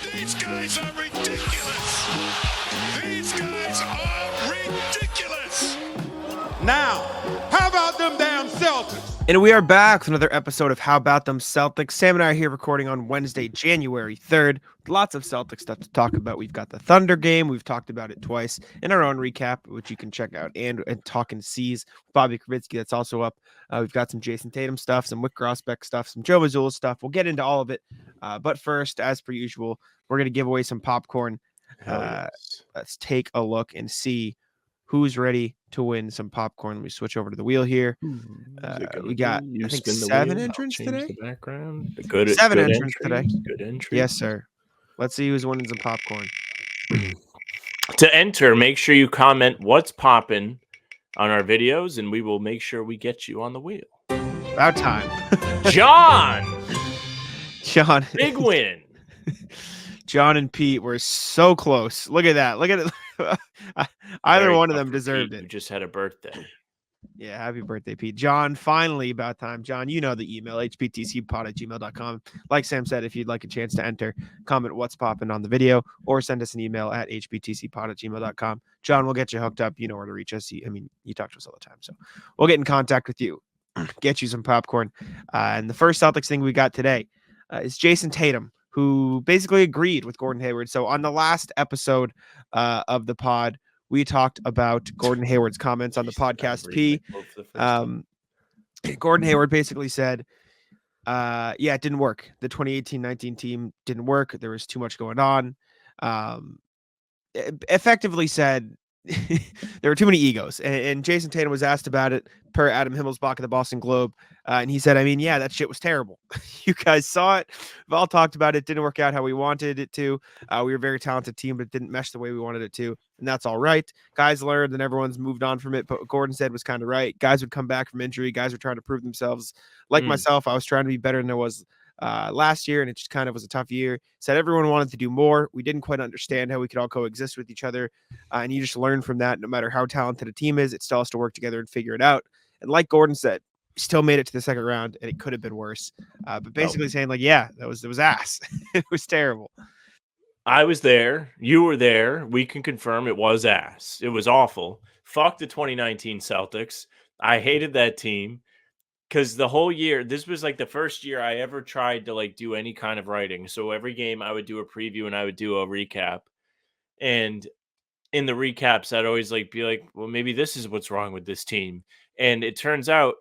These guys are ridiculous. These guys are ridiculous. Now, how about them damn Celtics? And we are back with another episode of How About Them Celtics. Sam and I are here recording on Wednesday, January 3rd. Lots of Celtics stuff to talk about. We've got the Thunder game. We've talked about it twice in our own recap, which you can check out, and Talking C's with Bobby Kravitsky. That's also up. We've got some Jayson Tatum stuff, some Wyc Grousbeck stuff, some Joe Mazzulla stuff. We'll get into all of it. But first, as per usual, we're going to give away some popcorn. Yes. Let's take a look and see who's ready to win some popcorn. Let me switch over to the wheel here. We got, I think, 7 entrants today. The background. Seven entrants today. Good entry. Yes, sir. Let's see who's winning some popcorn. To enter, make sure you comment what's popping on our videos, and we will make sure we get you on the wheel. About time. John, big win. John and Pete were so close. Look at that. Look at it. Either Very one of tough them for deserved Pete, it. who just had a birthday. Yeah, happy birthday, Pete. John, finally about time. John, you know the email, hptcpod@gmail.com. Like Sam said, if you'd like a chance to enter, comment what's popping on the video, or send us an email at hptcpod@gmail.com. John, we'll get you hooked up. You know where to reach us. You talk to us all the time, so we'll get in contact with you, get you some popcorn. And the first Celtics thing we got today is Jayson Tatum, who basically agreed with Gordon Hayward. So on the last episode of the pod, we talked about Gordon Hayward's comments on the podcast P. Gordon Hayward basically said, it didn't work. The 2018-19 team didn't work. There was too much going on. Effectively said there were too many egos. And Jayson Tatum was asked about it per Adam Himmelsbach of the Boston Globe. And he said, that shit was terrible. You guys saw it. We've all talked about it. Didn't work out how we wanted it to. We were a very talented team, but it didn't mesh the way we wanted it to. And that's all right. Guys learned and everyone's moved on from it. But what Gordon said was kind of right. Guys would come back from injury. Guys were trying to prove themselves. Like myself, I was trying to be better than I was last year, and it just kind of was a tough year. Said everyone wanted to do more. We didn't quite understand how we could all coexist with each other. And you just learn from that. No matter how talented a team is, it still has to work together and figure it out. And like Gordon said, still made it to the second round, and it could have been worse. But basically saying it was ass. It was terrible. I was there. You were there. We can confirm it was ass. It was awful. Fuck the 2019 Celtics. I hated that team because the whole year, this was like the first year I ever tried to do any kind of writing. So every game I would do a preview and I would do a recap. And in the recaps, I'd always be like, well, maybe this is what's wrong with this team. And it turns out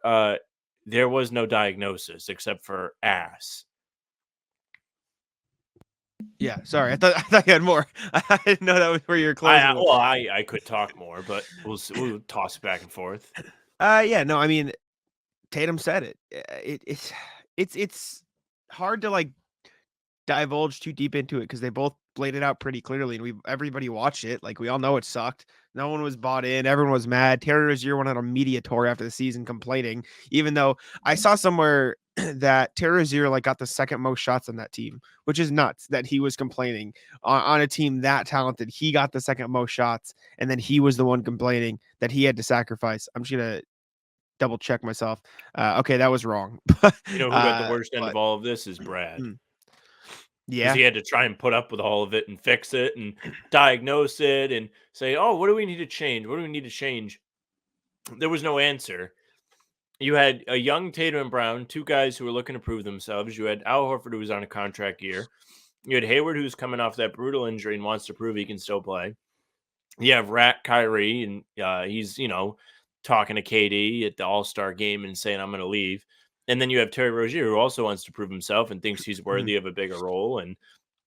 there was no diagnosis except for ass. Yeah, sorry. I thought you had more. I didn't know that was where you're closing. I could talk more, but we'll toss it back and forth. Tatum said it. It's hard to divulge too deep into it because they both laid it out pretty clearly, and everybody watched it. We all know it sucked. No one was bought in. Everyone was mad. Terry Rozier went on a media tour after the season complaining, even though I saw somewhere that Terry Rozier got the second most shots on that team, which is nuts that he was complaining on a team that talented. He got the second most shots, and then he was the one complaining that he had to sacrifice. I'm just going to double check myself. Okay, that was wrong. You know who got the worst end of all of this is Brad. Yeah, he had to try and put up with all of it and fix it and diagnose it and say, oh, what do we need to change? What do we need to change? There was no answer. You had a young Tatum and Brown, two guys who were looking to prove themselves. You had Al Horford, who was on a contract year. You had Hayward, who's coming off that brutal injury and wants to prove he can still play. You have Rat Kyrie, and he's, talking to KD at the All-Star game and saying, I'm going to leave. And then you have Terry Rozier, who also wants to prove himself and thinks he's worthy of a bigger role. And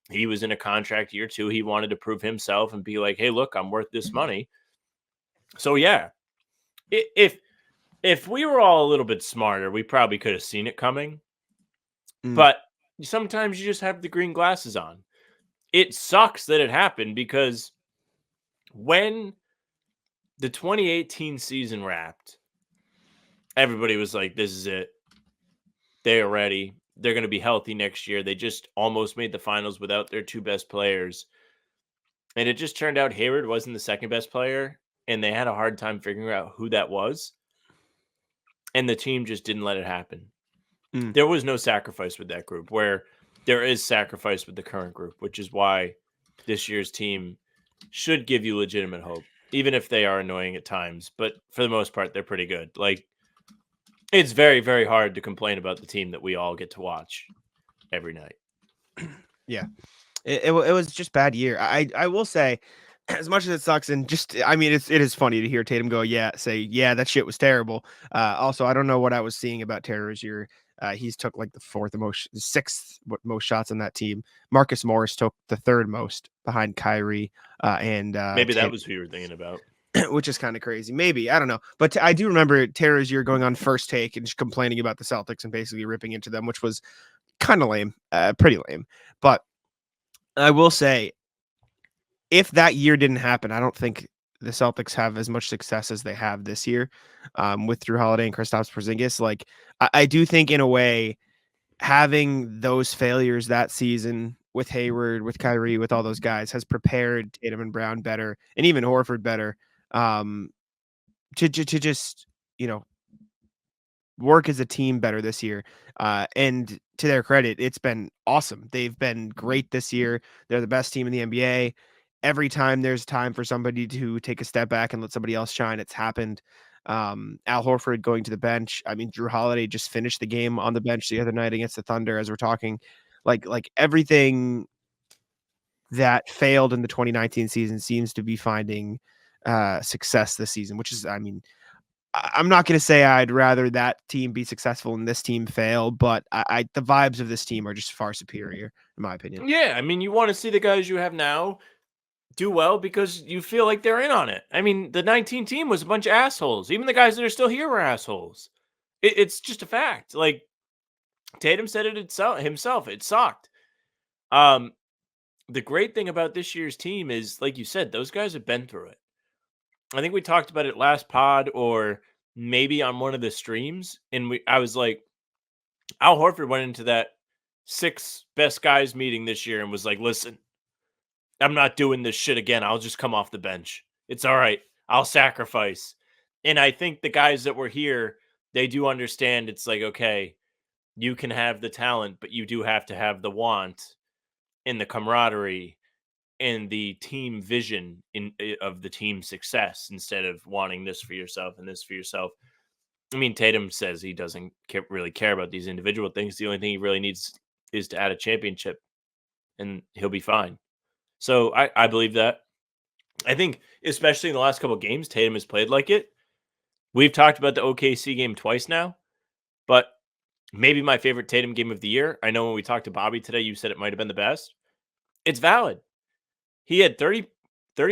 he was in a contract year too. He wanted to prove himself and be like, hey, look, I'm worth this money. So, yeah, if we were all a little bit smarter, we probably could have seen it coming. But sometimes you just have the green glasses on. It sucks that it happened because when the 2018 season wrapped, everybody was like, this is it. They are ready. They're going to be healthy next year. They just almost made the finals without their two best players. And it just turned out Hayward wasn't the second best player, and they had a hard time figuring out who that was. And the team just didn't let it happen. There was no sacrifice with that group where there is sacrifice with the current group, which is why this year's team should give you legitimate hope, even if they are annoying at times. But for the most part, they're pretty good. Like, it's very, very hard to complain about the team that we all get to watch every night. Yeah, it was just bad year. I will say, as much as it sucks, and just I mean, it is funny to hear Tatum go, yeah, that shit was terrible. Also, I don't know what I was seeing about Terror's year. He's took like the sixth most shots on that team. Marcus Morris took the third most behind Kyrie, and maybe that was who you were thinking about. Which is kind of crazy. Maybe, I don't know. But I do remember Terror's year going on First Take and just complaining about the Celtics and basically ripping into them, which was kind of lame, pretty lame. But I will say, if that year didn't happen, I don't think the Celtics have as much success as they have this year with Drew Holiday and Kristaps Porzingis. Like, I do think in a way, having those failures that season with Hayward, with Kyrie, with all those guys has prepared Tatum and Brown better, and even Horford better, to just, work as a team better this year. And to their credit, it's been awesome. They've been great this year. They're the best team in the NBA. Every time there's time for somebody to take a step back and let somebody else shine, it's happened. Al Horford going to the bench. I mean, Drew Holiday just finished the game on the bench the other night against the Thunder as we're talking. Like everything that failed in the 2019 season seems to be finding success this season, which is, I mean, I'm not going to say I'd rather that team be successful and this team fail, but the vibes of this team are just far superior, in my opinion. Yeah, I mean, you want to see the guys you have now do well because you feel like they're in on it. I mean, the 19 team was a bunch of assholes. Even the guys that are still here were assholes. It's just a fact. Like, Tatum said it himself. It sucked. The great thing about this year's team is, like you said, those guys have been through it. I think we talked about it last pod or maybe on one of the streams. And I was like, Al Horford went into that 6 best guys meeting this year and was like, listen, I'm not doing this shit again. I'll just come off the bench. It's all right. I'll sacrifice. And I think the guys that were here, they do understand it's like, okay, you can have the talent, but you do have to have the want and the camaraderie and the team vision of the team's success instead of wanting this for yourself and this for yourself. I mean, Tatum says he doesn't really care about these individual things. The only thing he really needs is to add a championship and he'll be fine. So I believe that. I think, especially in the last couple of games, Tatum has played like it. We've talked about the OKC game twice now, but maybe my favorite Tatum game of the year. I know when we talked to Bobby today, you said it might have been the best. It's valid. He had 30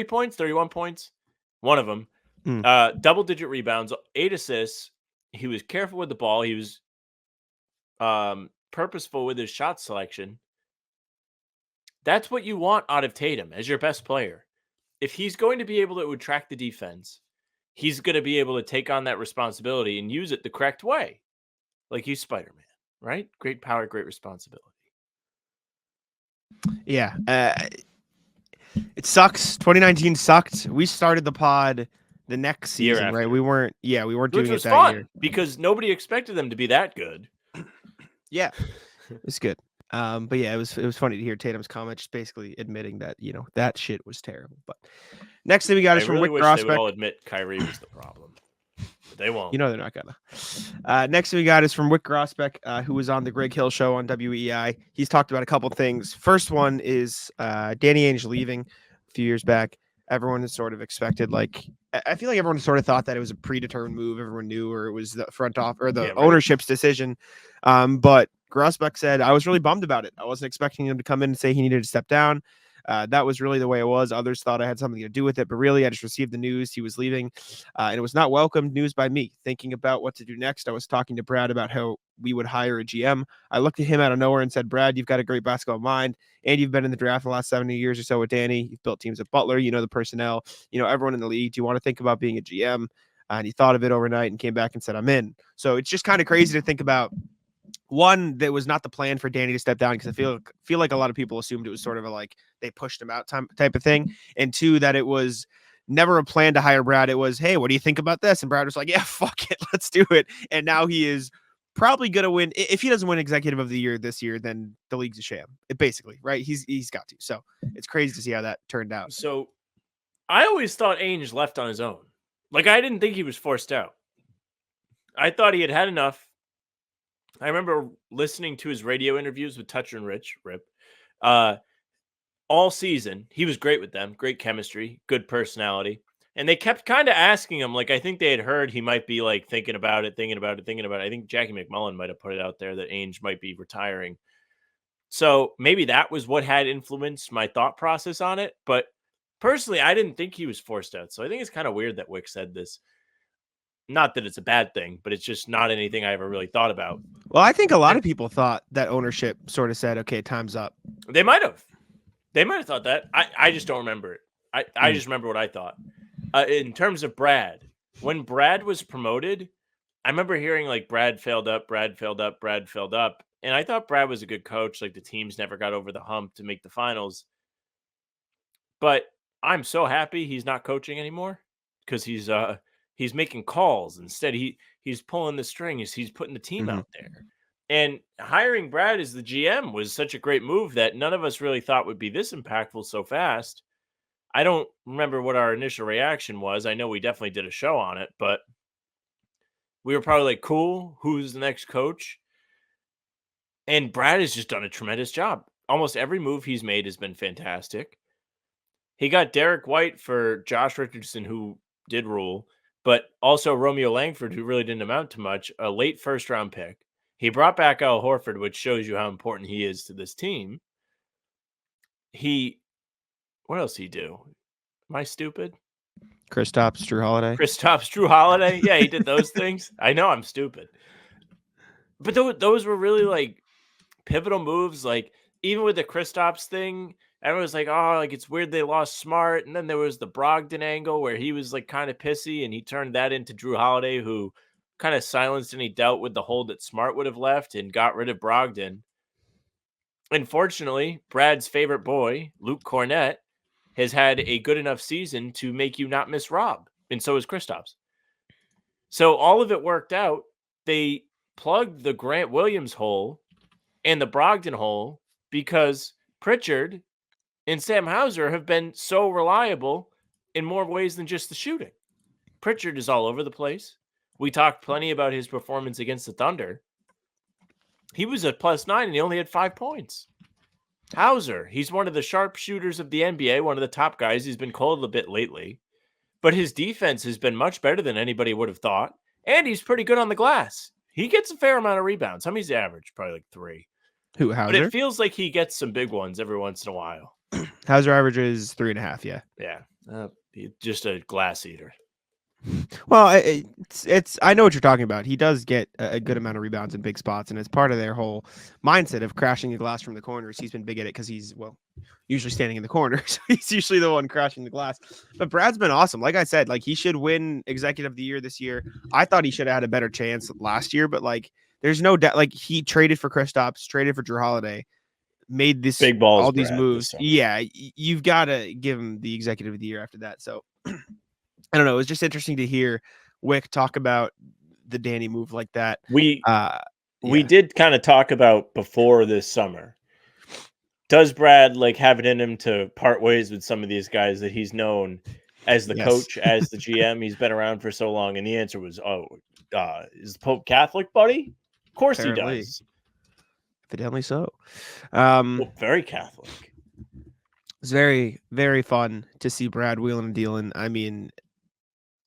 points, 31 points, one of them, double-digit rebounds, 8 assists. He was careful with the ball. He was purposeful with his shot selection. That's what you want out of Tatum as your best player. If he's going to be able to attract the defense, he's going to be able to take on that responsibility and use it the correct way. Like he's Spider-Man, right? Great power, great responsibility. Yeah. It sucks. 2019 sucked. We started the pod the next season, right? We weren't doing it that year because nobody expected them to be that good. Yeah, it's good. But yeah, it was funny to hear Tatum's comment, just basically admitting that that shit was terrible. But next thing we got is from Wyc Grousbeck. They would all admit Kyrie was the problem, but they won't. They're not gonna. Next thing we got is from Wyc Grousbeck, who was on the Greg Hill show on WEI. He's talked about a couple things. First one is Danny Ainge leaving a few years back. Everyone has sort of expected, I feel like everyone sort of thought that it was a predetermined move. Everyone knew, or it was the front off or the ownership's decision. But Grousbeck said, I was really bummed about it. I wasn't expecting him to come in and say he needed to step down. That was really the way it was. Others thought I had something to do with it, but really I just received the news he was leaving. And it was not welcomed news by me. Thinking about what to do next, I was talking to Brad about how we would hire a GM. I looked at him out of nowhere and said, Brad, you've got a great basketball mind, and you've been in the draft the last 70 years or so with Danny. You've built teams at Butler. You know the personnel. You know everyone in the league. Do you want to think about being a GM? And he thought of it overnight and came back and said, I'm in. So it's just kind of crazy to think about. One, that was not the plan for Danny to step down, because I feel like a lot of people assumed it was sort of they pushed him out type of thing. And two, that it was never a plan to hire Brad. It was, hey, what do you think about this? And Brad was like, yeah, fuck it, let's do it. And now he is probably going to win. If he doesn't win executive of the year this year, then the league's a sham. Basically, right? He's got to. So it's crazy to see how that turned out. So I always thought Ainge left on his own. Like, I didn't think he was forced out. I thought he had had enough. I remember listening to his radio interviews with Toucher and Rich, Rip, all season. He was great with them, great chemistry, good personality. And they kept kind of asking him, like, I think they had heard he might be like thinking about it. I think Jackie McMullen might have put it out there that Ainge might be retiring. So maybe that was what had influenced my thought process on it. But personally, I didn't think he was forced out. So I think it's kind of weird that Wyc said this. Not that it's a bad thing, but it's just not anything I ever really thought about. Well, I think a lot of people thought that ownership sort of said, okay, time's up. They might have thought that. I just don't remember it. I just remember what I thought. In terms of Brad, when Brad was promoted, I remember hearing like Brad failed up. And I thought Brad was a good coach. Like the teams never got over the hump to make the finals. But I'm so happy he's not coaching anymore because he's making calls. Instead, he's pulling the strings. He's putting the team out there. And hiring Brad as the GM was such a great move that none of us really thought would be this impactful so fast. I don't remember what our initial reaction was. I know we definitely did a show on it, but we were probably like, cool, who's the next coach? And Brad has just done a tremendous job. Almost every move he's made has been fantastic. He got Derek White for Josh Richardson, who did rule, but also Romeo Langford, who really didn't amount to much, a late first-round pick. He brought back Al Horford, which shows you how important he is to this team. What else did he do? Am I stupid? Kristaps, Drew Holiday. Yeah, he did those things. I know I'm stupid. But those were really like pivotal moves. Like even with the Kristaps thing, everyone was like, oh, like it's weird they lost Smart. And then there was the Brogdon angle where he was like kind of pissy and he turned that into Drew Holiday, who kind of silenced and he dealt with the hole that Smart would have left and got rid of Brogdon. Unfortunately, Brad's favorite boy, Luke Cornett, has had a good enough season to make you not miss Rob. And so is Kristaps. So all of it worked out. They plugged the Grant Williams hole and the Brogdon hole because Pritchard and Sam Hauser have been so reliable in more ways than just the shooting. Pritchard is all over the place. We talked plenty about his performance against the Thunder. He was at +9 and he only had 5 points. Hauser, he's one of the sharpshooters of the NBA, one of the top guys. He's been cold a bit lately, but his defense has been much better than anybody would have thought, and he's pretty good on the glass. He gets a fair amount of rebounds. How many's the average? Probably like 3. Who, Hauser? But it feels like he gets some big ones every once in a while. Hauser averages 3.5, yeah. Yeah, he's just a glass eater. Well, it's I know what you're talking about. He does get a good amount of rebounds in big spots, and it's part of their whole mindset of crashing the glass from the corners. He's been big at it because he's, usually standing in the corner, so he's usually the one crashing the glass. But Brad's been awesome. Like I said, like he should win Executive of the Year this year. I thought he should have had a better chance last year, but like there's no doubt. Like he traded for Kristaps, traded for Drew Holiday, made this big balls, all these Brad, moves. Yeah, you've got to give him the Executive of the Year after that. So. I don't know. It was just interesting to hear Wyc talk about the Danny move like that. We did kind of talk about before this summer. Does Brad like have it in him to part ways with some of these guys that he's known as the coach, as the GM? He's been around for so long, and the answer was, is the Pope Catholic, buddy? Of course Apparently. he does. Evidently so. Very Catholic. It's very, very fun to see Brad wheeling and dealing. I mean,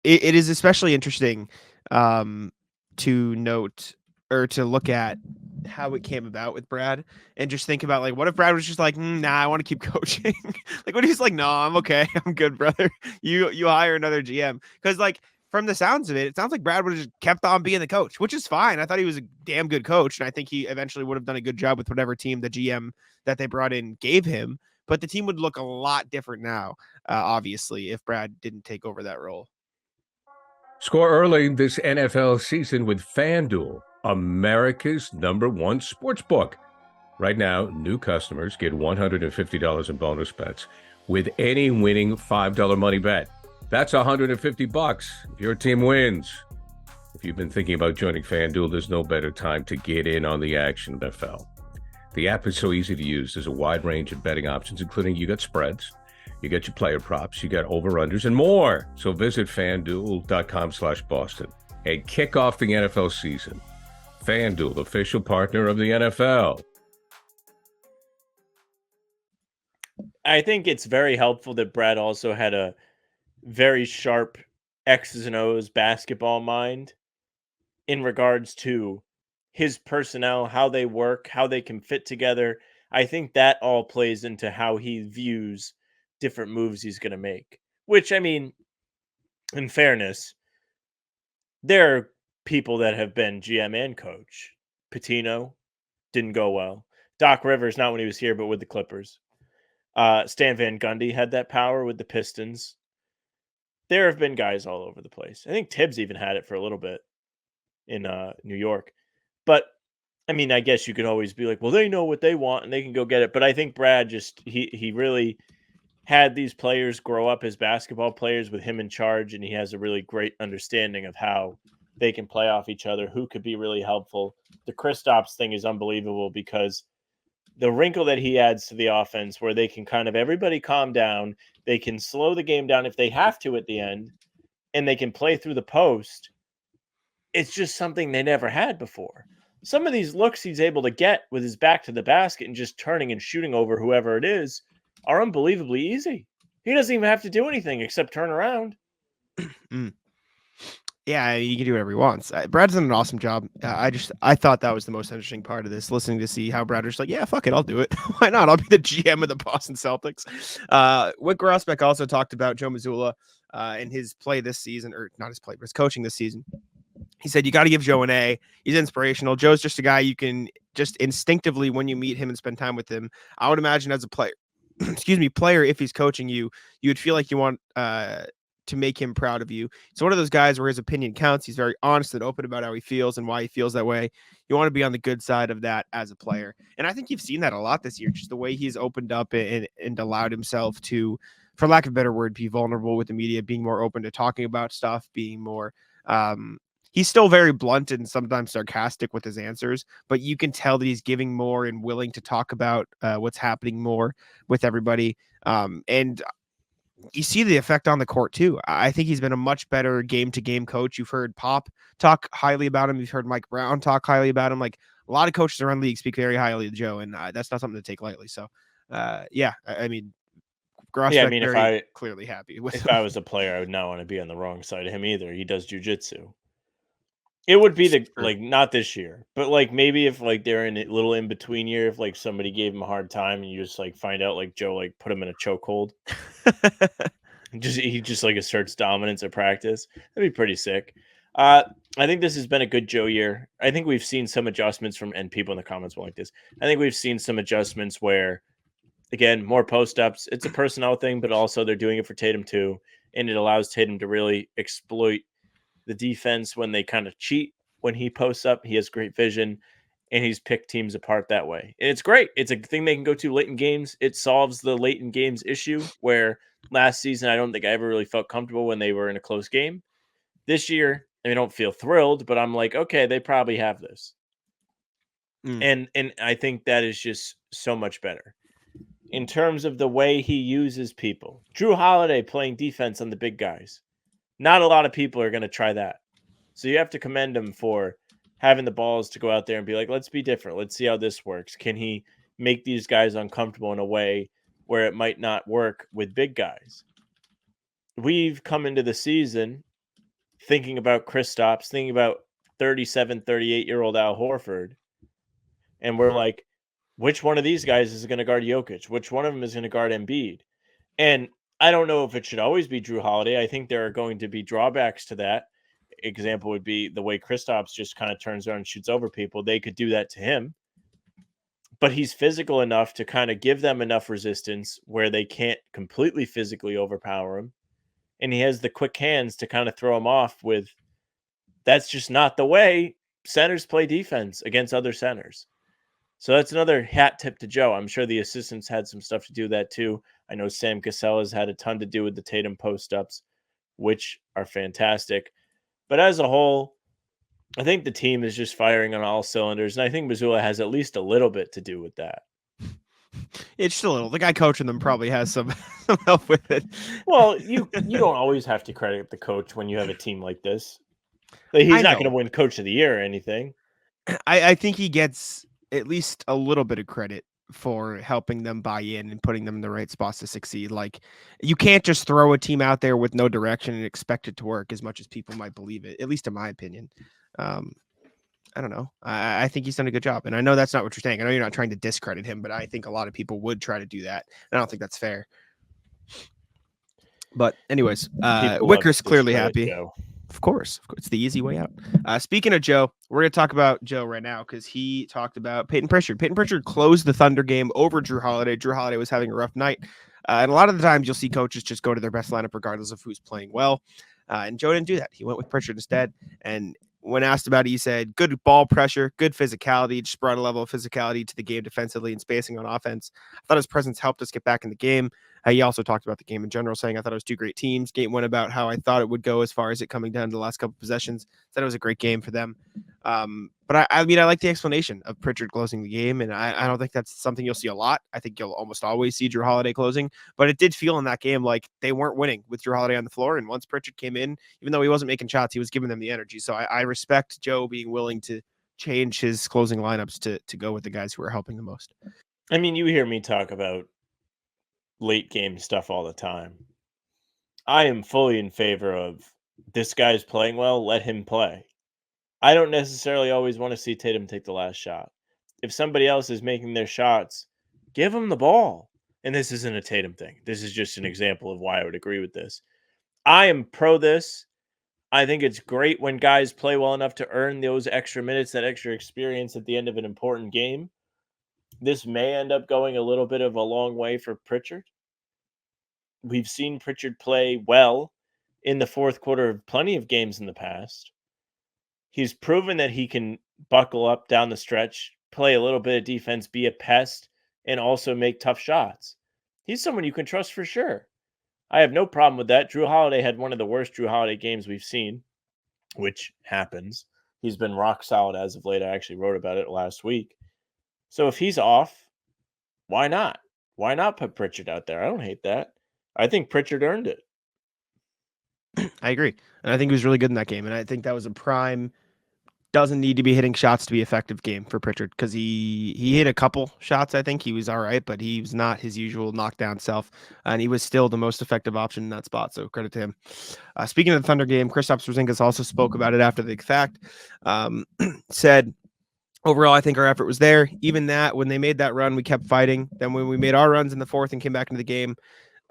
it is especially interesting to note or to look at how it came about with Brad and just think about like, what if Brad was just like, nah, I want to keep coaching. Like when he's like, no, I'm okay. I'm good, brother. You hire another GM. Cause like from the sounds of it, it sounds like Brad would have just kept on being the coach, which is fine. I thought he was a damn good coach. And I think he eventually would have done a good job with whatever team the GM that they brought in gave him. But the team would look a lot different now, obviously, if Brad didn't take over that role. Score early this NFL season with FanDuel, America's #1 sportsbook. Right now, new customers get $150 in bonus bets with any winning $5 money bet. That's $150 if your team wins. If you've been thinking about joining FanDuel, there's no better time to get in on the action of NFL. The app is so easy to use. There's a wide range of betting options, including you got spreads, you got your player props, you got over-unders, and more. So visit FanDuel.com/Boston and kick off the NFL season. FanDuel, official partner of the NFL. I think it's very helpful that Brad also had a very sharp X's and O's basketball mind in regards to his personnel, how they work, how they can fit together. I think that all plays into how he views different moves he's going to make, which, I mean, in fairness, there are people that have been GM and coach. Pitino didn't go well. Doc Rivers, not when he was here, but with the Clippers. Stan Van Gundy had that power with the Pistons. There have been guys all over the place. I think Tibbs even had it for a little bit in New York. But, I mean, I guess you could always be like, well, they know what they want and they can go get it. But I think Brad just, he really had these players grow up as basketball players with him in charge, and he has a really great understanding of how they can play off each other, who could be really helpful. The Kristaps thing is unbelievable because the wrinkle that he adds to the offense where they can kind of everybody calm down, they can slow the game down if they have to at the end, and they can play through the post. It's just something they never had before. Some of these looks he's able to get with his back to the basket and just turning and shooting over whoever it is are unbelievably easy. He doesn't even have to do anything except turn around. Yeah, he can do whatever he wants. Brad's done an awesome job. I thought that was the most interesting part of this, listening to see how Brad was like, yeah, fuck it, I'll do it. Why not? I'll be the GM of the Boston Celtics. Wyc Grousbeck also talked about Joe Mazzulla and his play this season, or not his play, but his coaching this season. He said, you got to give Joe an A. He's inspirational. Joe's just a guy you can just instinctively, when you meet him and spend time with him, I would imagine as a player, player, if he's coaching you, you would feel like you want to make him proud of you. It's one of those guys where his opinion counts. He's very honest and open about how he feels and why he feels that way. You want to be on the good side of that as a player. And I think you've seen that a lot this year, just the way he's opened up and allowed himself to, for lack of a better word, be vulnerable with the media, being more open to talking about stuff, being more, he's still very blunt and sometimes sarcastic with his answers, but you can tell that he's giving more and willing to talk about what's happening more with everybody. And you see the effect on the court too. I think he's been a much better game-to-game coach. You've heard Pop talk highly about him. You've heard Mike Brown talk highly about him. Like, a lot of coaches around the league speak very highly of Joe, and that's not something to take lightly. So, yeah, I mean, Grousbeck very clearly happy with if him. I was a player, I would not want to be on the wrong side of him either. He does jujitsu. It would be not this year, but like maybe if like they're in a little in between year, if like somebody gave him a hard time and you just like find out like Joe like put him in a chokehold, he just like asserts dominance at practice. That'd be pretty sick. I think this has been a good Joe year. I think we've seen some adjustments and people in the comments will like this. I think we've seen some adjustments where, again, more post ups. It's a personnel thing, but also they're doing it for Tatum too, and it allows Tatum to really exploit the defense when they kind of cheat. When he posts up, he has great vision, and he's picked teams apart that way. And it's great. It's a thing they can go to late in games. It solves the late in games issue where last season I don't think I ever really felt comfortable when they were in a close game. This year, I don't feel thrilled, but I'm like, okay, they probably have this. And I think that is just so much better. In terms of the way he uses people, Drew Holiday playing defense on the big guys. Not a lot of people are going to try that. So you have to commend him for having the balls to go out there and be like, let's be different. Let's see how this works. Can he make these guys uncomfortable in a way where it might not work with big guys? We've come into the season thinking about Kristaps, thinking about 37, 38-year-old Al Horford. And we're like, which one of these guys is going to guard Jokic? Which one of them is going to guard Embiid? And I don't know if it should always be Drew Holiday. I think there are going to be drawbacks to that. Example would be the way Kristaps just kind of turns around and shoots over people. They could do that to him. But he's physical enough to kind of give them enough resistance where they can't completely physically overpower him. And he has the quick hands to kind of throw him off with, that's just not the way centers play defense against other centers. So that's another hat tip to Joe. I'm sure the assistants had some stuff to do that too. I know Sam Cassell has had a ton to do with the Tatum post-ups, which are fantastic. But as a whole, I think the team is just firing on all cylinders, and I think Mazzulla has at least a little bit to do with that. It's just a little. The guy coaching them probably has some help with it. Well, you don't always have to credit the coach when you have a team like this. Like, he's I not know. going to win Coach of the Year or anything. I think he gets at least a little bit of credit for helping them buy in and putting them in the right spots to succeed. Like, you can't just throw a team out there with no direction and expect it to work as much as people might believe it, at least in my opinion. I don't know. I think he's done a good job. And I know that's not what you're saying. I know you're not trying to discredit him, but I think a lot of people would try to do that. I don't think that's fair. But anyways, Wicker's clearly happy. Joe. Of course. It's the easy way out. Speaking of Joe, we're going to talk about Joe right now because he talked about Payton Pritchard. Payton Pritchard closed the Thunder game over Drew Holiday. Drew Holiday was having a rough night. And a lot of the times you'll see coaches just go to their best lineup regardless of who's playing well. And Joe didn't do that. He went with Pritchard instead. And when asked about it, he said, good ball pressure, good physicality, just brought a level of physicality to the game defensively and spacing on offense. I thought his presence helped us get back in the game. He also talked about the game in general, saying I thought it was two great teams. Game went about how I thought it would go as far as it coming down to the last couple of possessions. Said it was a great game for them. But I mean, I like the explanation of Pritchard closing the game, and I don't think that's something you'll see a lot. I think you'll almost always see Drew Holiday closing, but it did feel in that game like they weren't winning with Drew Holiday on the floor. And once Pritchard came in, even though he wasn't making shots, he was giving them the energy. So I respect Joe being willing to change his closing lineups to go with the guys who are helping the most. I mean, you hear me talk about late game stuff all the time. I am fully in favor of this guy's playing well, let him play. I don't necessarily always want to see Tatum take the last shot. If somebody else is making their shots, give them the ball. And this isn't a Tatum thing. This is just an example of why I would agree with this. I am pro this. I think it's great when guys play well enough to earn those extra minutes, that extra experience at the end of an important game. This may end up going a little bit of a long way for Pritchard. We've seen Pritchard play well in the fourth quarter of plenty of games in the past. He's proven that he can buckle up down the stretch, play a little bit of defense, be a pest, and also make tough shots. He's someone you can trust for sure. I have no problem with that. Drew Holiday had one of the worst Drew Holiday games we've seen, which happens. He's been rock solid as of late. I actually wrote about it last week. So if he's off, why not? Why not put Pritchard out there? I don't hate that. I think Pritchard earned it. I agree. And I think he was really good in that game. And I think that was a prime, doesn't need to be hitting shots to be effective game for Pritchard because he hit a couple shots. I think he was all right, but he was not his usual knockdown self. And he was still the most effective option in that spot. So credit to him. Speaking of the Thunder game, Kristaps Porzingis also spoke about it after the fact. Said, overall, I think our effort was there. Even that, when they made that run, we kept fighting. Then when we made our runs in the fourth and came back into the game,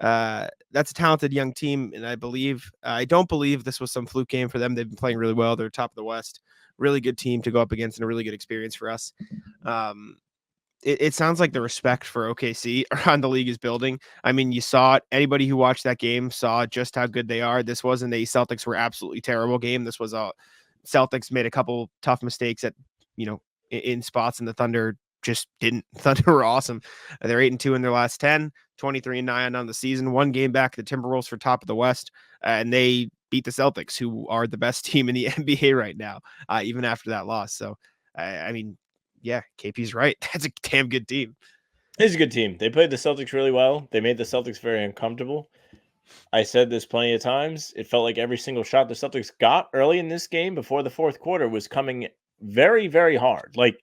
that's a talented young team. And I don't believe this was some fluke game for them. They've been playing really well. They're top of the West. Really good team to go up against and a really good experience for us. It sounds like the respect for OKC around the league is building. I mean, you saw it. Anybody who watched that game saw just how good they are. This wasn't a Celtics were absolutely terrible game. This was a Celtics made a couple tough mistakes at, in spots, and the Thunder just didn't. Thunder were awesome. They're 8-2 in their last 10, 23-9 on the season, one game back the Timberwolves for top of the West, and they beat the Celtics, who are the best team in the NBA right now, even after that loss. So, I mean, yeah, KP's right. That's a damn good team. It's a good team. They played the Celtics really well. They made the Celtics very uncomfortable. I said this plenty of times. It felt like every single shot the Celtics got early in this game before the fourth quarter was coming very, very hard. Like,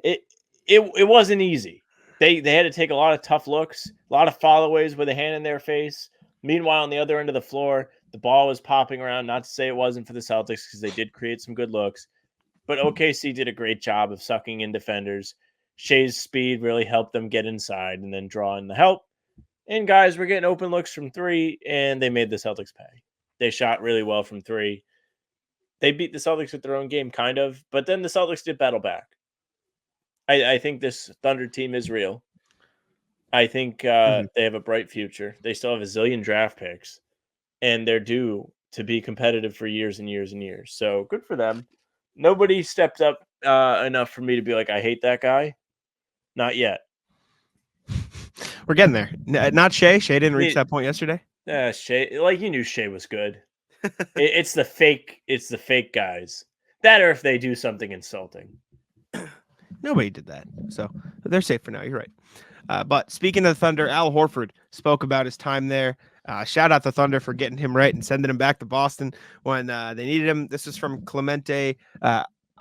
it wasn't easy. They had to take a lot of tough looks, a lot of followaways with a hand in their face. Meanwhile, on the other end of the floor, the ball was popping around. Not to say it wasn't for the Celtics because they did create some good looks. But OKC did a great job of sucking in defenders. Shea's speed really helped them get inside and then draw in the help. And guys were getting open looks from three, and they made the Celtics pay. They shot really well from three. They beat the Celtics at their own game, kind of. But then the Celtics did battle back. I think this Thunder team is real. I think they have a bright future. They still have a zillion draft picks, and they're due to be competitive for years and years and years. So good for them. Nobody stepped up enough for me to be like, I hate that guy. Not yet. We're getting there. Not Shea. Shea didn't reach that point yesterday. Shea, like you knew Shea was good. It's the fake guys. better if they do something insulting. Nobody did that, so they're safe for now. You're right. But speaking of the Thunder, Al Horford spoke about his time there. Shout out the Thunder for getting him right and sending him back to Boston when they needed him. This is from Clemente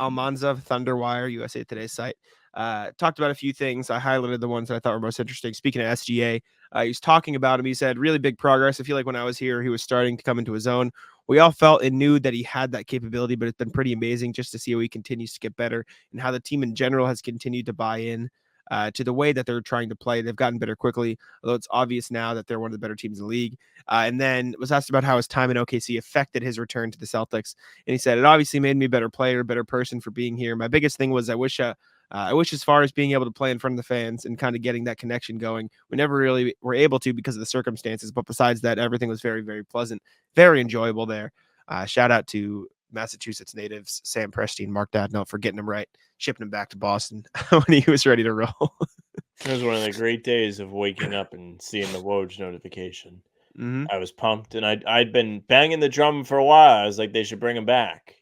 Almanza, Thunder Wire, USA Today's site. Talked about a few things. I highlighted the ones that I thought were most interesting. Speaking of SGA, he was talking about him. He said, really big progress. I feel like when I was here, he was starting to come into his own. We all felt and knew that he had that capability, but it's been pretty amazing just to see how he continues to get better and how the team in general has continued to buy in to the way that they're trying to play. They've gotten better quickly, although it's obvious now that they're one of the better teams in the league. And then was asked about how his time in OKC affected his return to the Celtics. And he said, it obviously made me a better player, better person for being here. My biggest thing was I wish as far as being able to play in front of the fans and kind of getting that connection going, we never really were able to because of the circumstances. But besides that, everything was very, very pleasant, very enjoyable there. Shout out to Massachusetts natives, Sam Presti, Mark Dadnell for getting him right, shipping him back to Boston when he was ready to roll. It was one of the great days of waking up and seeing the Woj notification. Mm-hmm. I was pumped, and I'd been banging the drum for a while. I was like, they should bring him back.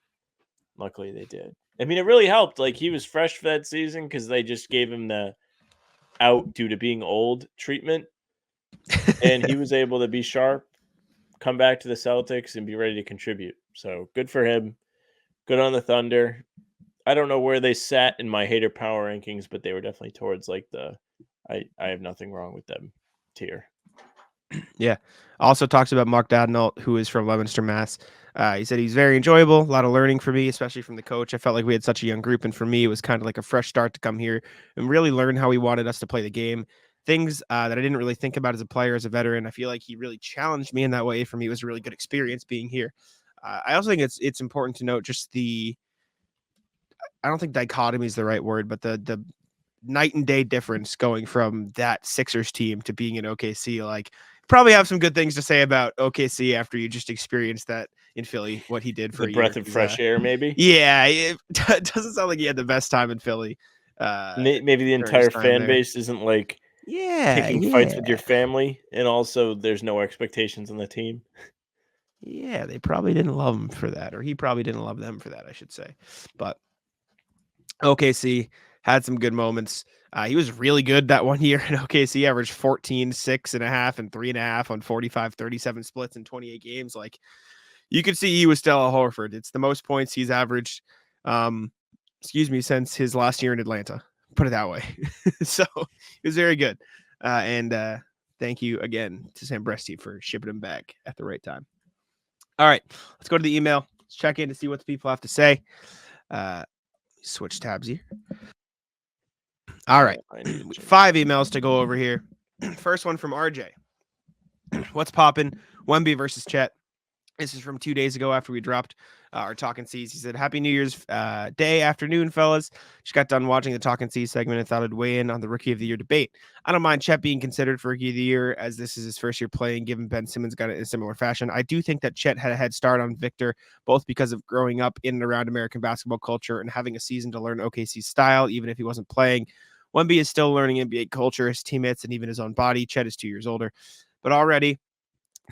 Luckily, they did. I mean, it really helped. Like, he was fresh for that season because they just gave him the out due to being old treatment, and he was able to be sharp, come back to the Celtics, and be ready to contribute. So good for him. Good on the Thunder. I don't know where they sat in my hater power rankings, but they were definitely towards like the I have nothing wrong with them tier. Yeah. Also talks about Mark Dadnall, who is from Leominster, Mass. He said he's very enjoyable, a lot of learning for me, especially from the coach. I felt like we had such a young group, and for me, it was kind of like a fresh start to come here and really learn how he wanted us to play the game. Things that I didn't really think about as a player, as a veteran. I feel like he really challenged me in that way. For me, it was a really good experience being here. I also think it's important to note just I don't think dichotomy is the right word, but the night and day difference going from that Sixers team to being in OKC. Like, probably have some good things to say about OKC after you just experienced that in Philly, what he did for the breath of fresh air, maybe. Yeah, it doesn't sound like he had the best time in Philly. Maybe the entire fan base isn't like picking fights with your family, and also there's no expectations on the team. Yeah, they probably didn't love him for that, or he probably didn't love them for that, I should say. But OKC had some good moments. He was really good that one year in OKC, averaged 14, 6.5, and 3.5 on 45, 37 splits in 28 games. Like, you could see he was still a Horford. It's the most points he's averaged, since his last year in Atlanta. Put it that way. So he was very good. And thank you again to Sam Presti for shipping him back at the right time. All right, let's go to the email. Let's check in to see what the people have to say. Switch tabs here. All right, 5 emails to go over here. First one from RJ. What's poppin'? Wemby versus Chet. This is from 2 days ago after we dropped our Talking C's. He said, Happy New Year's Day, afternoon, fellas. Just got done watching the Talking C's segment and thought I'd weigh in on the Rookie of the Year debate. I don't mind Chet being considered for Rookie of the Year, as this is his first year playing, given Ben Simmons got it in a similar fashion. I do think that Chet had a head start on Victor, both because of growing up in and around American basketball culture and having a season to learn OKC's style, even if he wasn't playing. Wemby is still learning NBA culture, his teammates, and even his own body. Chet is 2 years older. But already,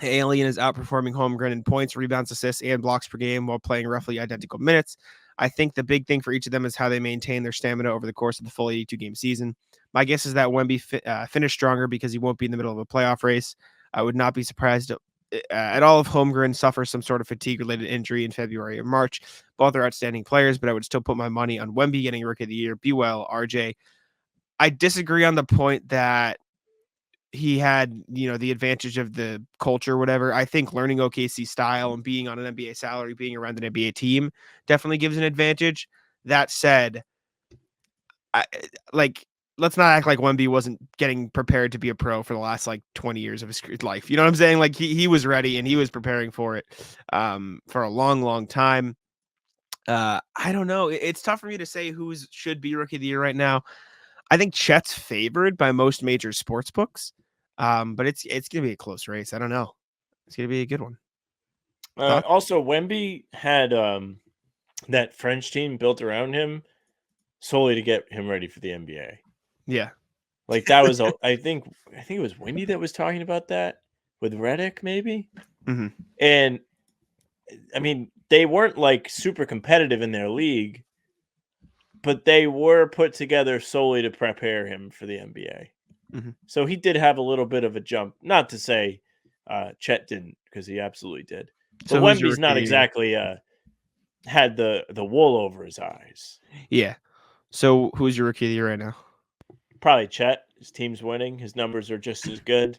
the alien is outperforming Holmgren in points, rebounds, assists, and blocks per game while playing roughly identical minutes. I think the big thing for each of them is how they maintain their stamina over the course of the full 82-game season. My guess is that Wemby finished stronger because he won't be in the middle of a playoff race. I would not be surprised at all if Holmgren suffers some sort of fatigue-related injury in February or March. Both are outstanding players, but I would still put my money on Wemby getting Rookie of the Year. Be well, RJ. I disagree on the point that he had, the advantage of the culture, whatever. I think learning OKC style and being on an NBA salary, being around an NBA team definitely gives an advantage. That said, let's not act like Wemby wasn't getting prepared to be a pro for the last 20 years of his life. You know what I'm saying? Like he was ready and he was preparing for it for a long, long time. I don't know. It's tough for me to say who should be Rookie of the Year right now. I think Chet's favored by most major sports books. But it's gonna be a close race. I don't know. It's gonna be a good one. Also, Wemby had that French team built around him solely to get him ready for the NBA. Yeah, like that was. I think it was Wendy that was talking about that with Redick, maybe. Mm-hmm. And I mean, they weren't like super competitive in their league, but they were put together solely to prepare him for the NBA. Mhm. So he did have a little bit of a jump. Not to say Chet didn't, because he absolutely did. But So who's your Wemby's not rookie of the year? exactly had the wool over his eyes. Yeah. So who's your rookie of the year right now? Probably Chet. His team's winning. His numbers are just as good.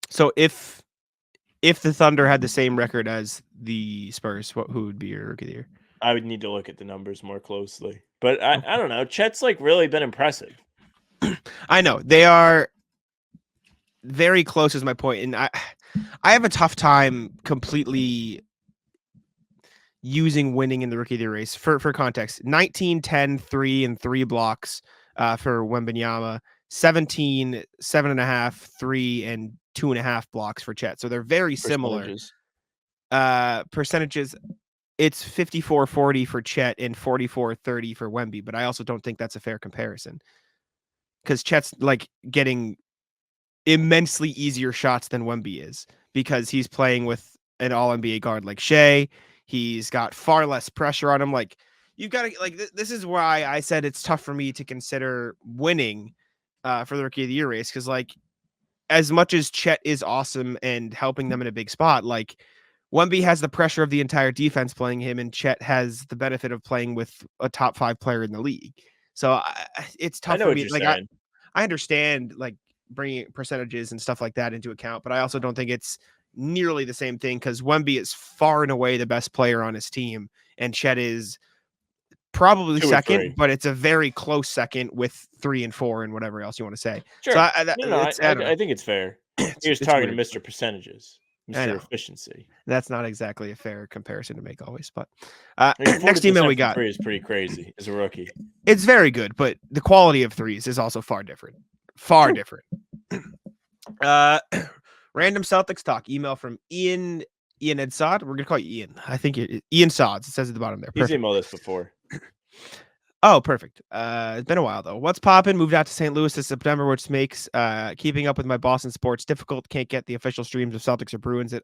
So if the Thunder had the same record as the Spurs, who would be your rookie of the year? I would need to look at the numbers more closely. But I don't know. Chet's like really been impressive. I know they are very close, is my point, and I have a tough time completely using winning in the rookie of the year race. For context, 19, 10, 3, and 3 blocks for Wembanyama, 17, 7.5, 3, and 2.5 blocks for Chet. So they're very similar. Percentages, it's 54-40 for Chet and 44-30 for Wemby, but I also don't think that's a fair comparison because Chet's like getting immensely easier shots than Wemby is because he's playing with an all-NBA guard like Shea. He's got far less pressure on him. Like, you've got to, like, this is why I said it's tough for me to consider winning for the rookie of the year race. Cause like, as much as Chet is awesome and helping them in a big spot, like Wemby has the pressure of the entire defense playing him, and Chet has the benefit of playing with a top 5 player in the league. So it's tough for me. Like, I understand like bringing percentages and stuff like that into account, but I also don't think it's nearly the same thing because Wemby is far and away the best player on his team, and Chet is probably second, but it's a very close second with 3 and 4 and whatever else you want to say. Sure. So I think it's fair. He was targeting Mr. Percentages, Mr. Efficiency. That's not exactly a fair comparison to make always, but next email we got. 3 is pretty crazy as a rookie. It's very good, but the quality of threes is also far different. Far different. Random Celtics talk email from Ian Edsod. We're gonna call you Ian. I think Ian Sods. It says at the bottom there. He's emailed us before. Oh, perfect. It's been a while though. What's poppin'? Moved out to St. Louis this September, which makes keeping up with my Boston sports difficult. Can't get the official streams of Celtics or Bruins at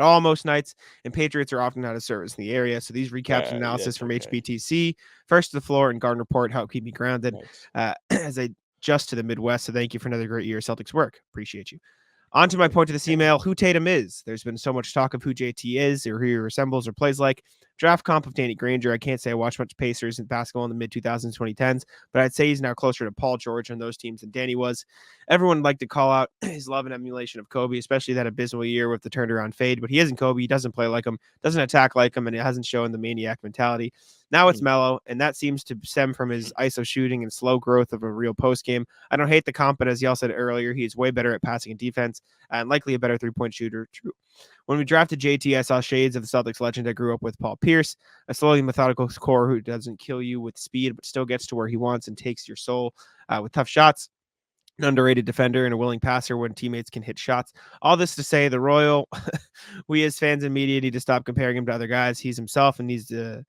all most nights, and Patriots are often out of service in the area. So these recaps and analysis from HBTC, First to the Floor, and Garden Report help keep me grounded as I adjust to the Midwest. So thank you for another great year of Celtics work. Appreciate you. On to my point to this email, who Tatum is. There's been so much talk of who JT is or who he resembles or plays like. Draft comp of Danny Granger. I can't say I watched much Pacers in basketball in the mid-2000s, 2010s, but I'd say he's now closer to Paul George on those teams than Danny was. Everyone would like to call out his love and emulation of Kobe, especially that abysmal year with the turnaround fade, but he isn't Kobe. He doesn't play like him, doesn't attack like him, and it hasn't shown the maniac mentality. Now it's mellow, and that seems to stem from his ISO shooting and slow growth of a real post game. I don't hate the comp, but as y'all said earlier, he's way better at passing and defense, and likely a better three-point shooter. True. When we drafted JT, I saw shades of the Celtics legend I grew up with, Paul Pierce, a slowly methodical scorer who doesn't kill you with speed, but still gets to where he wants and takes your soul with tough shots. An underrated defender and a willing passer when teammates can hit shots. All this to say, the Royal, we as fans and media need to stop comparing him to other guys. He's himself and needs to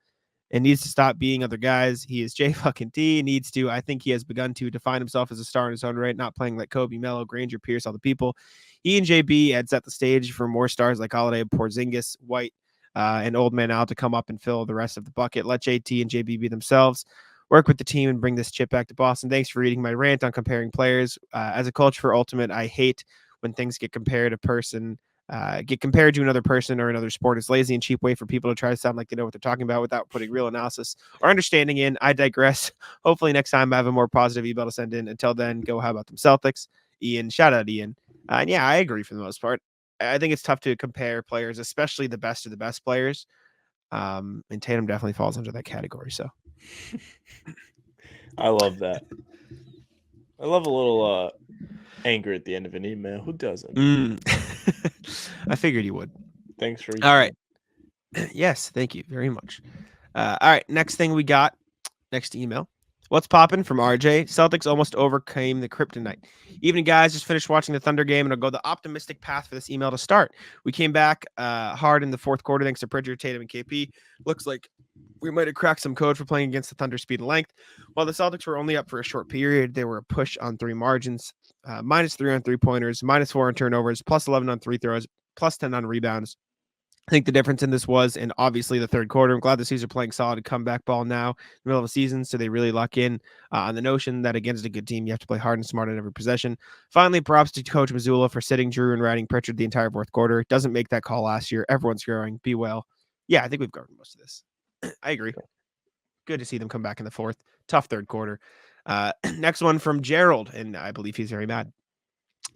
stop being other guys. He is J-fucking-T, needs to. I think he has begun to define himself as a star in his own right, not playing like Kobe, Melo, Granger, Pierce, all the people. He and JB had set the stage for more stars like Holiday, Porzingis, White, and Old Man Al to come up and fill the rest of the bucket. Let JT and JB be themselves. Work with the team and bring this chip back to Boston. Thanks for reading my rant on comparing players. As a coach for Ultimate, I hate when things get compared to another person or another sport. It's lazy and cheap way for people to try to sound like they know what they're talking about without putting real analysis or understanding in. I digress. Hopefully next time I have a more positive email to send in. Until then, go how about them Celtics. Ian, shout out Ian. And yeah, I agree for the most part. I think it's tough to compare players, especially the best of the best players. And Tatum definitely falls under that category. So I love that. I love a little anger at the end of an email. Who doesn't? I figured you would. Thanks for all right. Yes, thank you very much. All right, next thing we got, next email. What's poppin' from RJ? Celtics almost overcame the kryptonite. Evening, guys. Just finished watching the Thunder game, and I'll go the optimistic path for this email to start. We came back hard in the fourth quarter thanks to Pritchard, Tatum, and KP. Looks like we might have cracked some code for playing against the Thunder speed and length. While the Celtics were only up for a short period, they were a push on 3 margins, -3 on 3-pointers, -4 on turnovers, +11 on free throws, +10 on rebounds. I think the difference in this was, and obviously the third quarter, I'm glad the C's are playing solid comeback ball now in the middle of the season. So they really lock in on the notion that against a good team, you have to play hard and smart in every possession. Finally, props to Coach Mazzulla for sitting Drew and riding Pritchard the entire fourth quarter. Doesn't make that call last year. Everyone's growing. Be well. Yeah, I think we've covered most of this. I agree. Good to see them come back in the fourth. Tough third quarter. Next one from Gerald, and I believe he's very mad.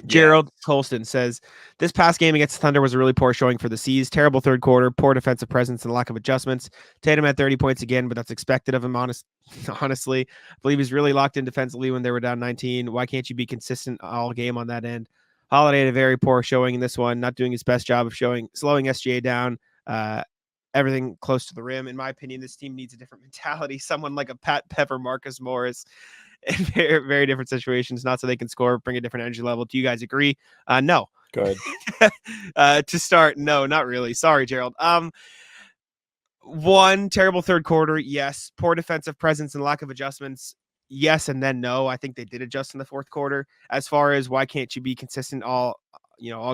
Gerald Colston says, this past game against the Thunder was a really poor showing for the C's. Terrible third quarter, poor defensive presence, and lack of adjustments. Tatum had 30 points again, but that's expected of him, honestly. I believe he's really locked in defensively when they were down 19. Why can't you be consistent all game on that end? Holiday had a very poor showing in this one, not doing his best job of slowing SGA down. Everything close to the rim. In my opinion, this team needs a different mentality. Someone like a Pat Bev, Marcus Morris, in very, very different situations, not so they can score, bring a different energy level. Do you guys agree? No. Good. To start, no, not really. Sorry, Gerald. One, terrible third quarter. Yes. Poor defensive presence and lack of adjustments. Yes, and then no. I think they did adjust in the fourth quarter. As far as why can't you be consistent all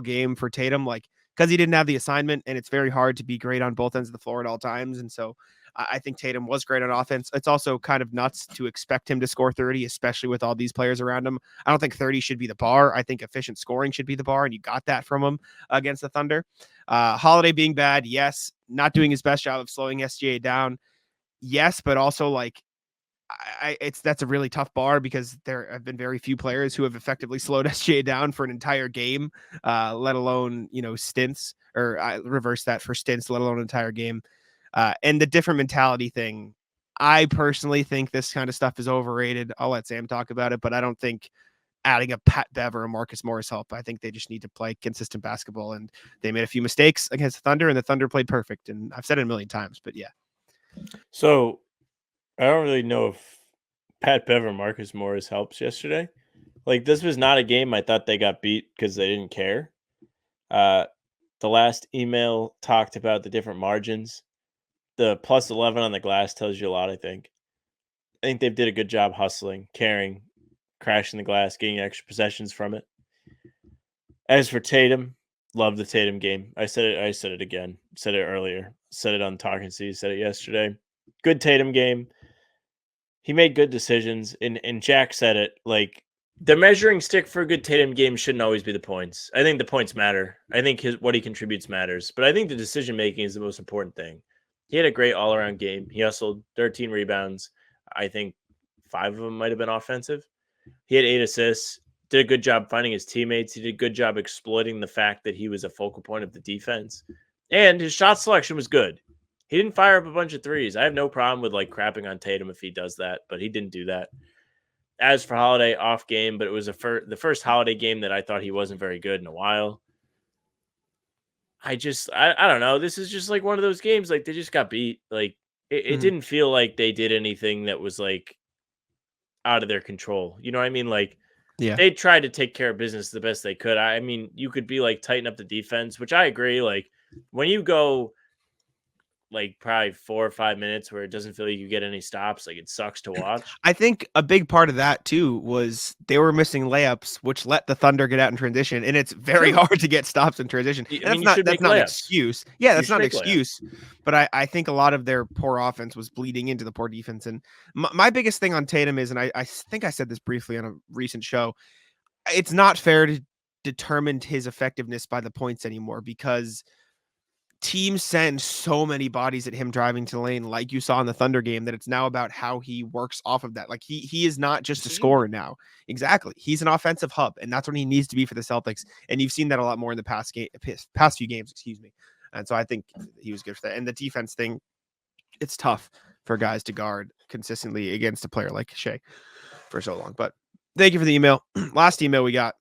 game for Tatum? Like, because he didn't have the assignment, and it's very hard to be great on both ends of the floor at all times. And so I think Tatum was great on offense. It's also kind of nuts to expect him to score 30, especially with all these players around him. I don't think 30 should be the bar. I think efficient scoring should be the bar, and you got that from him against the Thunder. Holiday being bad, yes. Not doing his best job of slowing SGA down, yes, but also like that's a really tough bar because there have been very few players who have effectively slowed SGA down for an entire game, let alone stints, or reverse that for stints, let alone an entire game. And the different mentality thing, I personally think this kind of stuff is overrated. I'll let Sam talk about it, but I don't think adding a Pat Bev or a Marcus Morris help. I think they just need to play consistent basketball, and they made a few mistakes against the Thunder, and the Thunder played perfect. And I've said it a million times, but yeah. So I don't really know if Pat Bev or Marcus Morris helps yesterday. Like, this was not a game I thought they got beat because they didn't care. The last email talked about the different margins. The plus 11 on the glass tells you a lot, I think. I think they did a good job hustling, caring, crashing the glass, getting extra possessions from it. As for Tatum, love the Tatum game. I said it again. Said it earlier. Said it on Talking Seas. Said it yesterday. Good Tatum game. He made good decisions, and Jack said it, like, the measuring stick for a good Tatum game shouldn't always be the points. I think the points matter. I think what he contributes matters, but I think the decision making is the most important thing. He had a great all around game. He hustled 13 rebounds. I think 5 of them might have been offensive. He had 8 assists. Did a good job finding his teammates. He did a good job exploiting the fact that he was a focal point of the defense, and his shot selection was good. He didn't fire up a bunch of threes. I have no problem with like crapping on Tatum if he does that, but he didn't do that. As for Holiday, off game, but it was the first Holiday game that I thought he wasn't very good in a while. I don't know. This is just like one of those games. Like, they just got beat. Like, it didn't feel like they did anything that was like out of their control. You know what I mean? Like, Yeah. They tried to take care of business the best they could. I mean, you could be like tighten up the defense, which I agree. Like, when you go like probably 4 or 5 minutes where it doesn't feel like you get any stops, like, it sucks to watch. I think a big part of that too was they were missing layups, which let the Thunder get out in transition, and it's very hard to get stops in transition. That's not an excuse. Yeah, that's not an excuse. But I think a lot of their poor offense was bleeding into the poor defense. And my biggest thing on Tatum is, and I think I said this briefly on a recent show, it's not fair to determine his effectiveness by the points anymore, because teams send so many bodies at him driving to the lane, like you saw in the Thunder game, that it's now about how he works off of that. Like, he is not just a scorer now. Exactly. He's an offensive hub, and that's what he needs to be for the Celtics. And you've seen that a lot more in the past few games, excuse me. And so I think he was good for that. And the defense thing, it's tough for guys to guard consistently against a player like Shea for so long. But thank you for the email. Last email we got.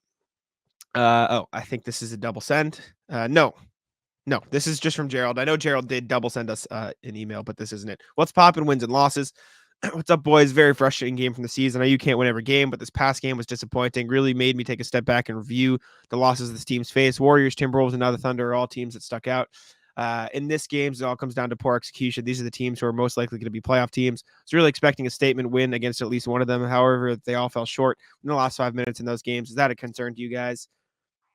I think this is a double send. No, this is just from Gerald. I know Gerald did double send us an email, but this isn't it. What's poppin', wins and losses? What's up, boys? Very frustrating game from the season. I know you can't win every game, but this past game was disappointing. Really made me take a step back and review the losses this team's faced. Warriors, Timberwolves, and now the Thunder are all teams that stuck out. In this game, it all comes down to poor execution. These are the teams who are most likely going to be playoff teams. I was really expecting a statement win against at least one of them. However, they all fell short in the last 5 minutes in those games. Is that a concern to you guys?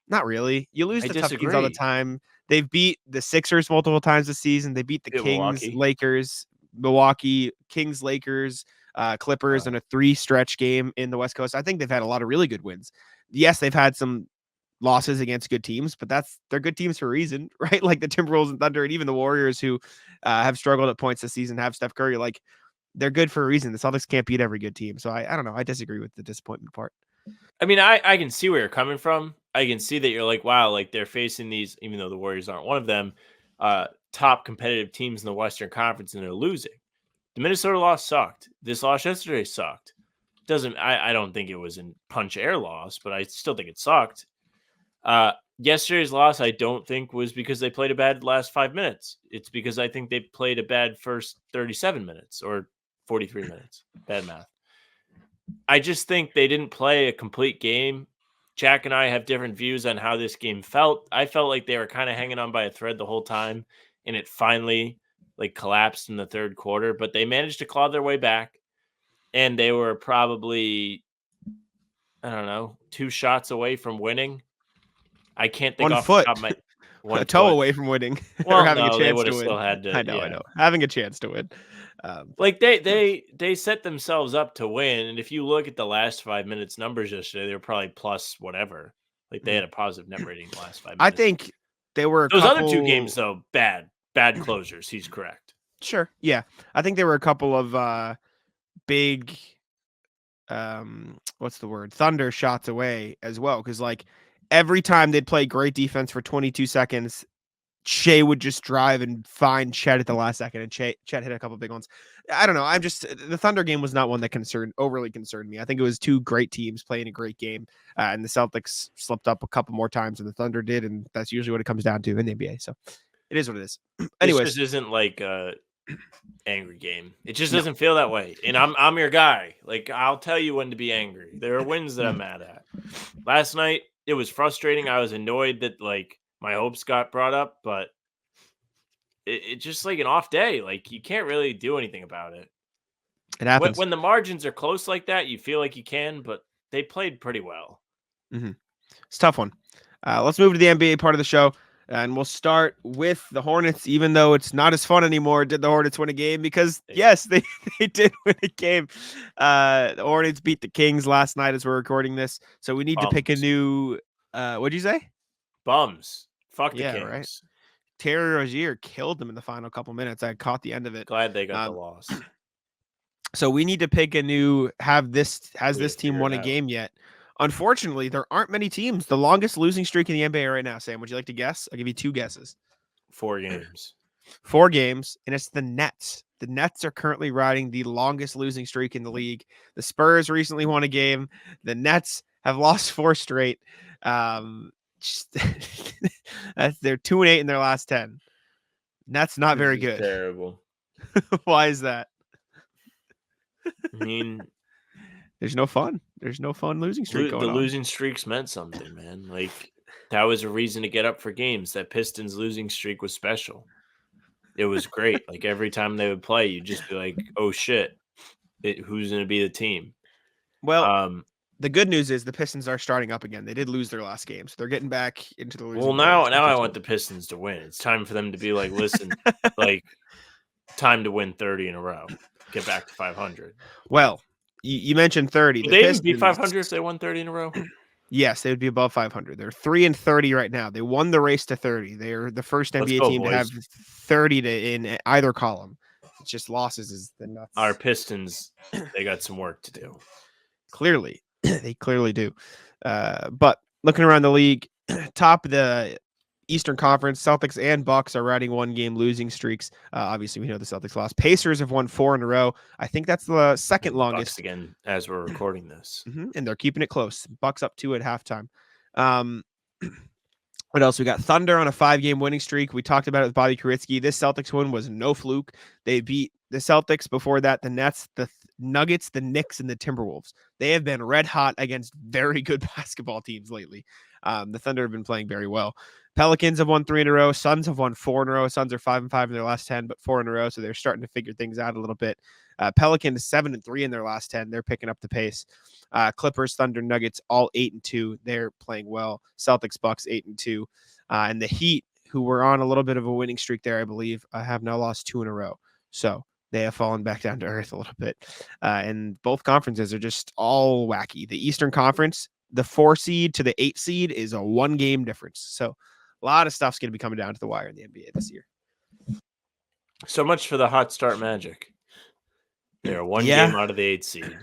Not really. You lose I to tough teams all the disagree. time. They've beat the Sixers multiple times this season. They beat the Yeah, Kings, Milwaukee. Lakers, Milwaukee, Kings, Lakers, Clippers in a 3-stretch game in the West Coast. I think they've had a lot of really good wins. Yes, they've had some losses against good teams, but they're good teams for a reason, right? Like the Timberwolves and Thunder and even the Warriors, who have struggled at points this season, have Steph Curry. Like they're good for a reason. The Celtics can't beat every good team. So I don't know. I disagree with the disappointment part. I mean, I can see where you're coming from. I can see that you're like, wow, like they're facing these, even though the Warriors aren't one of them, top competitive teams in the Western Conference, and they're losing. The Minnesota loss sucked. This loss yesterday sucked. I don't think it was in punch air loss, but I still think it sucked. Yesterday's loss, I don't think was because they played a bad last 5 minutes. It's because I think they played a bad first 37 minutes or 43 minutes. Bad math. I just think they didn't play a complete game. Jack and I have different views on how this game felt. I felt like they were kind of hanging on by a thread the whole time, and it finally like collapsed in the third quarter, but they managed to claw their way back, and they were probably, I don't know, 2 shots away from winning. I can't think 1 off foot, the top of my a toe away from winning Well, or having no, a they chance would to have win. still had to. I know, Yeah. having a chance to win. Like they set themselves up to win, and if you look at the last 5 minutes numbers yesterday, they were probably plus whatever. Like they had a positive net rating the last 5 I minutes. think they were Those other 2 games though, bad closers. He's correct. Sure, yeah. I think there were a couple of big, what's the word? Thunder shots away as well, because like every time they'd play great defense for 22 seconds, Shea would just drive and find Chet at the last second, and Chet hit a couple big ones. I don't know. The Thunder game was not one that overly concerned me. I think it was 2 great teams playing a great game, and the Celtics slipped up a couple more times than the Thunder did, and that's usually what it comes down to in the NBA. So it is what it is. Anyways, this just isn't like a angry game. It just doesn't feel that way. And I'm your guy. Like I'll tell you when to be angry. There are wins that I'm mad at. Last night it was frustrating. I was annoyed that like my hopes got brought up, but it's just like an off day. Like you can't really do anything about it. it happens. When the margins are close like that, you feel like you can, but they played pretty well. It's a tough one. Let's move to the NBA part of the show, and we'll start with the Hornets. Even though it's not as fun anymore, did the Hornets win a game? Because yes, they did win a game. The Hornets beat the Kings last night as we're recording this, so we need to pick a new. What'd you say? Bums. Fuck the Yeah, Kings. right. Terry Rozier killed them in the final couple minutes. I caught the end of it. Glad they got the loss. So we need to pick a new. Has this team won a out. game yet? Unfortunately, there aren't many teams. The longest losing streak in the NBA right now, Sam, would you like to guess? I'll give you 2 guesses. 4 games. 4 games, and it's the Nets. The Nets are currently riding the longest losing streak in the league. The Spurs recently won a game. The Nets have lost 4 straight. They're 2-8 in their last 10. That's not very good. Terrible. Why is that? I mean, there's no fun. There's no fun losing streak going the on. losing streaks meant something, man. Like that was a reason to get up for games. That Pistons losing streak was special. It was great. Like every time they would play, you'd just be like, "Oh shit, who's going to be the team?" Well, the good news is the Pistons are starting up again. They did lose their last game, so they're getting back into the losing. Well, now I want the Pistons to win. It's time for them to be like, listen, like time to win 30 in a row. Get back to 500. Well, you mentioned 30. Would they even beat 500 if they won 30 in a row? Yes, they would be above 500. They're 3-30 right now. They won the race to 30. They're the first NBA team to have 30 in either column. It's just losses is the nuts. Our Pistons, they got some work to do. Clearly, they clearly do. But looking around the league, top of the Eastern Conference, Celtics and Bucks are riding 1-game losing streaks. Obviously, we know the Celtics lost. Pacers have won 4 in a row. I think that's the second longest. Bucks again as we're recording this. And they're keeping it close. Bucks up 2 at halftime. What else? We got Thunder on a 5-game winning streak. We talked about it with Bobby Kuritsky. This Celtics win was no fluke. They beat the Celtics. Before that, the Nets, the Nuggets, the Knicks, and the Timberwolves. They have been red hot against very good basketball teams lately. The Thunder have been playing very well. Pelicans have won 3 in a row. Suns have won 4 in a row. Suns are 5-5 in their last 10, but 4 in a row. So they're starting to figure things out a little bit. Pelicans 7-3 in their last 10. They're picking up the pace. Clippers, Thunder, Nuggets, all 8-2. They're playing well. Celtics, Bucks 8-2. And the Heat, who were on a little bit of a winning streak there, I believe, have now lost 2 in a row. So they have fallen back down to earth a little bit. And both conferences are just all wacky. The Eastern Conference, the 4 seed to the 8 seed is a 1-game difference. So a lot of stuff's going to be coming down to the wire in the NBA this year. So much for the hot start Magic. They're 1 game out of the 8 seed.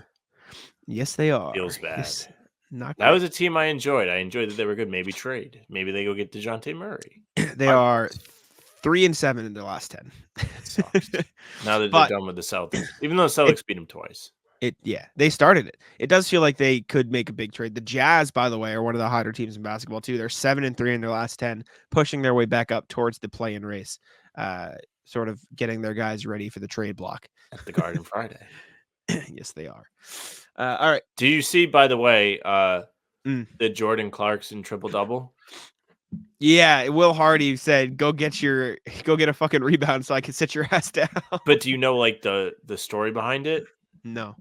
Yes, they are. Feels bad. Yes, not that was a team I enjoyed. I enjoyed that they were good. Maybe trade. Maybe they go get DeJounte Murray. They are 3-7 in their last 10. Sucks. Now that they're done with the Celtics. Even though the Celtics beat them twice. They started it. It does feel like they could make a big trade. The Jazz, by the way, are one of the hotter teams in basketball too. They're 7-3 in their last 10, pushing their way back up towards the play-in race, sort of getting their guys ready for the trade block. At the Garden Friday. Yes, they are. All right. Do you see, by the way, the Jordan Clarkson triple-double? Yeah, Will Hardy said, go get a fucking rebound so I can sit your ass down. But do you know like the story behind it? No.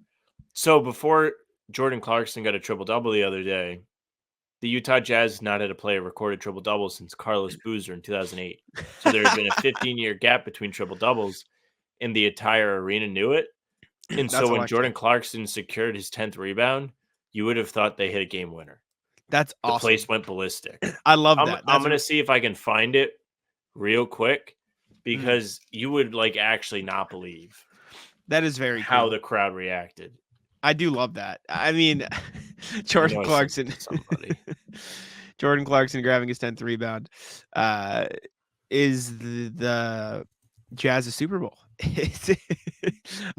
So before Jordan Clarkson got a triple-double the other day, the Utah Jazz has not had a player recorded triple-double since Carlos Boozer in 2008. So there had been a 15-year gap between triple-doubles, and the entire arena knew it. And so when Jordan Clarkson secured his 10th rebound, you would have thought they hit a game winner. That's awesome. The place went ballistic. I love that. I'm going to see if I can find it real quick, because you would like actually not believe that is very how cool. The crowd reacted. I do love that. I mean, Jordan Clarkson grabbing his 10th rebound is the Jazz's Super Bowl.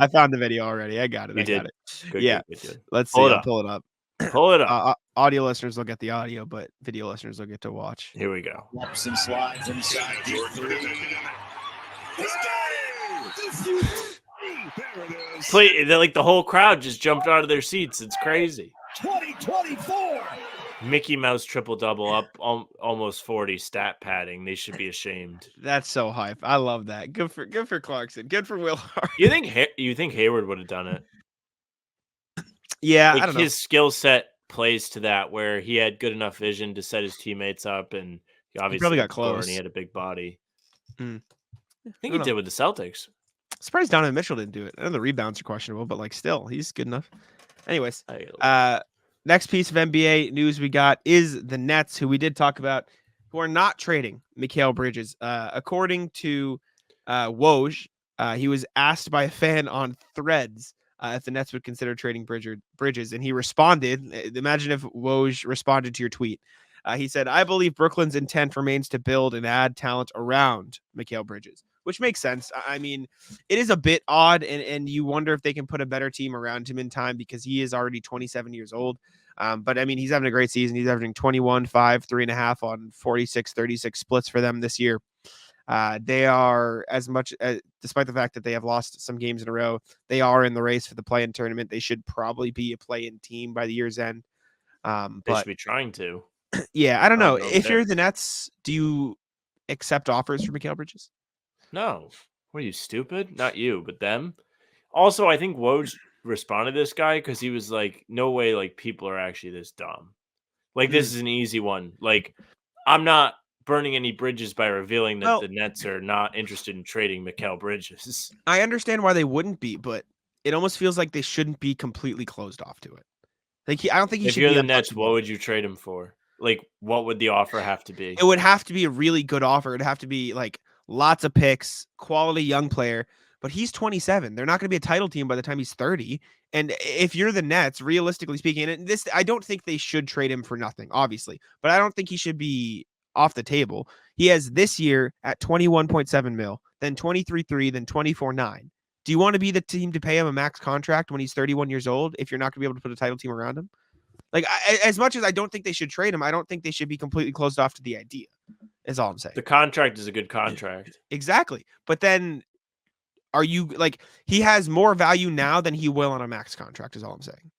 I found the video already. I got it. Good, Good. Let's see. Pull it up. Pull it up. Audio listeners will get the audio, but video listeners will get to watch. Here we go. Ups and slides inside. Play, like the whole crowd just jumped out of their seats. It's crazy. 2024. Mickey Mouse triple-double up almost 40 stat padding. They should be ashamed. That's so hype. I love that. Good for Clarkson. Good for Will Hardy. You think Hayward would have done it? Yeah, like I don't know. His skill set plays to that, where he had good enough vision to set his teammates up, and he obviously probably got close. And he had a big body. I think he did with the Celtics. Surprised Donovan Mitchell didn't do it. I know the rebounds are questionable, but like still, he's good enough. Anyways, next piece of NBA news we got is the Nets, who we did talk about, who are not trading Mikal Bridges. According to Woj, he was asked by a fan on Threads if the Nets would consider trading Bridges, and he responded. Imagine if Woj responded to your tweet. He said, "I believe Brooklyn's intent remains to build and add talent around Mikal Bridges," which makes sense. I mean, it is a bit odd, and you wonder if they can put a better team around him in time, because he is already 27 years old. But I mean, he's having a great season. He's averaging 21, 5, 3.5 on 46, 36 splits for them this year. They are, as much despite the fact that they have lost some games in a row, they are in the race for the play-in tournament. They should probably be a play-in team by the year's end. They should be trying to. Yeah, I don't know. If you're the Nets, do you accept offers for Mikal Bridges? No. What are you, stupid? Not you, but them. Also, I think Woj responded to this guy because he was like, no way, like, people are actually this dumb. Like, this is an easy one. Like, I'm not burning any bridges by revealing that the Nets are not interested in trading Mikal Bridges. I understand why they wouldn't be, but it almost feels like they shouldn't be completely closed off to it. Like, I don't think he should be. If you're the Nets, what would you trade him for? Like, what would the offer have to be? It would have to be a really good offer. It'd have to be like lots of picks, quality young player. But he's 27. They're not going to be a title team by the time he's 30. And if you're the Nets, realistically speaking, and this, I don't think they should trade him for nothing, obviously. But I don't think he should be off the table. He has this year at 21.7 mil, then 23.3, then 24.9. Do you want to be the team to pay him a max contract when he's 31 years old if you're not going to be able to put a title team around him? Like, as much as I don't think they should trade him, I don't think they should be completely closed off to the idea, is all I'm saying. The contract is a good contract. Exactly. But then are you, like, he has more value now than he will on a max contract, is all I'm saying.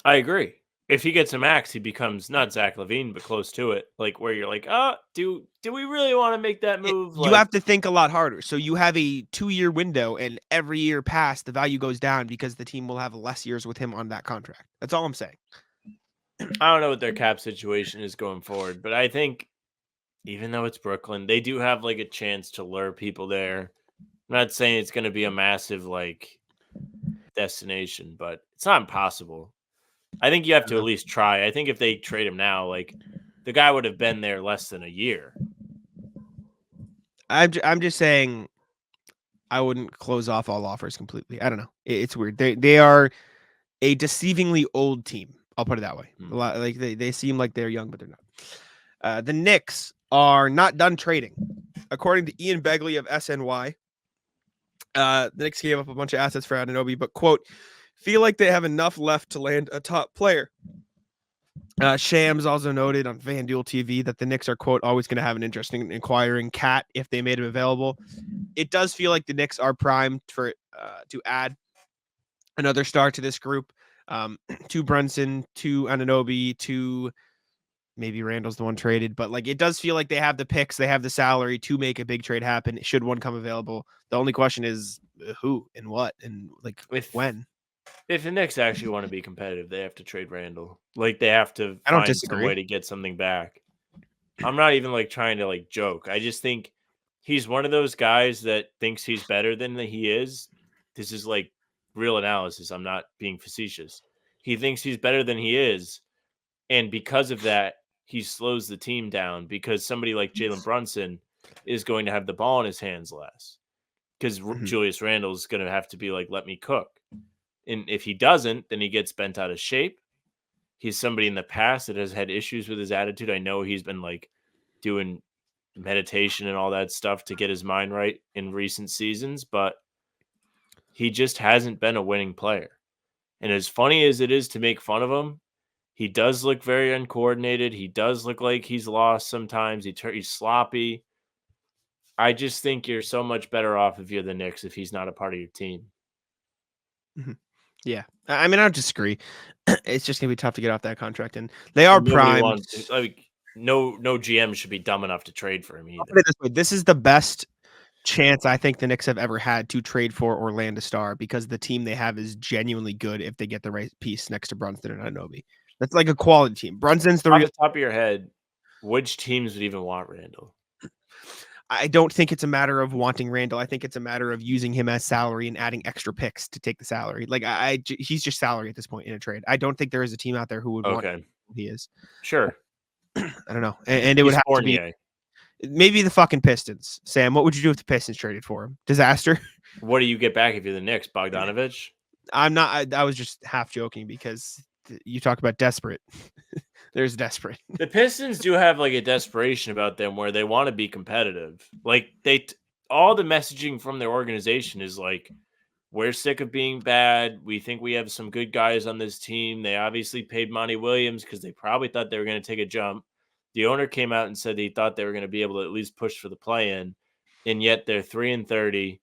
I agree. if he gets a max, he becomes not Zach LaVine, but close to it. Like where you're like, do we really want to make that move? You have to think a lot harder. So you have a 2-year window, and every year past, the value goes down because the team will have less years with him on that contract. That's all I'm saying. I don't know what their cap situation is going forward, but I think even though it's Brooklyn, they do have like a chance to lure people there. I'm not saying it's going to be a massive like destination, but it's not impossible. I think you have to at least try. I think if they trade him now, like the guy would have been there less than a year. I'm just saying I wouldn't close off all offers completely. I don't know. It's weird. They are a deceivingly old team. I'll put it that way. A lot, like they seem like they're young, but they're not. The Knicks are not done trading. According to Ian Begley of SNY, the Knicks gave up a bunch of assets for Anunoby, but quote, feel like they have enough left to land a top player. Shams also noted on FanDuel TV that the Knicks are, quote, always going to have an interest in acquiring Cat if they made him available. It does feel like the Knicks are primed for to add another star to this group. To Brunson, to Anunoby, to maybe Randall's the one traded, but like it does feel like they have the picks, they have the salary to make a big trade happen should one come available. The only question is who and what and like when. If the Knicks actually want to be competitive, they have to trade Randall. Like they have to I don't find disagree. some way to get something back. I'm not even like trying to like joke. I just think he's one of those guys that thinks he's better than he is. This is like real analysis. I'm not being facetious. He thinks he's better than he is. And because of that, he slows the team down because somebody like Jalen Brunson is going to have the ball in his hands less. Because Julius Randle is going to have to be like, let me cook. And if he doesn't, then he gets bent out of shape. He's somebody in the past that has had issues with his attitude. I know he's been like doing meditation and all that stuff to get his mind right in recent seasons, but he just hasn't been a winning player. And as funny as it is to make fun of him, he does look very uncoordinated. He does look like he's lost sometimes. He's sloppy. I just think you're so much better off if you're the Knicks if he's not a part of your team. Mm-hmm. Yeah. I mean, I don't disagree. It's just going to be tough to get off that contract. And they are primed. No GM should be dumb enough to trade for him either. This is the best chance I think the Knicks have ever had to trade for or land a star because the team they have is genuinely good if they get the right piece next to Brunson and Anunoby. That's like a quality team. Brunson's the real. Off the top of your head, which teams would even want Randall? I don't think it's a matter of wanting Randall. I think it's a matter of using him as salary and adding extra picks to take the salary. Like he's just salary at this point in a trade. I don't think there is a team out there who would want him. He is. Sure. I don't know. And it would have to be maybe the fucking Pistons. Sam, what would you do if the Pistons traded for him? Disaster. What do you get back if you're the Knicks? Bogdanovich? I'm not. I was just half joking because you talk about desperate. There's desperate. The Pistons do have like a desperation about them where they want to be competitive. Like all the messaging from their organization is like, we're sick of being bad. We think we have some good guys on this team. They obviously paid Monty Williams because they probably thought they were going to take a jump. The owner came out and said he thought they were going to be able to at least push for the play-in, and yet they're 3-30.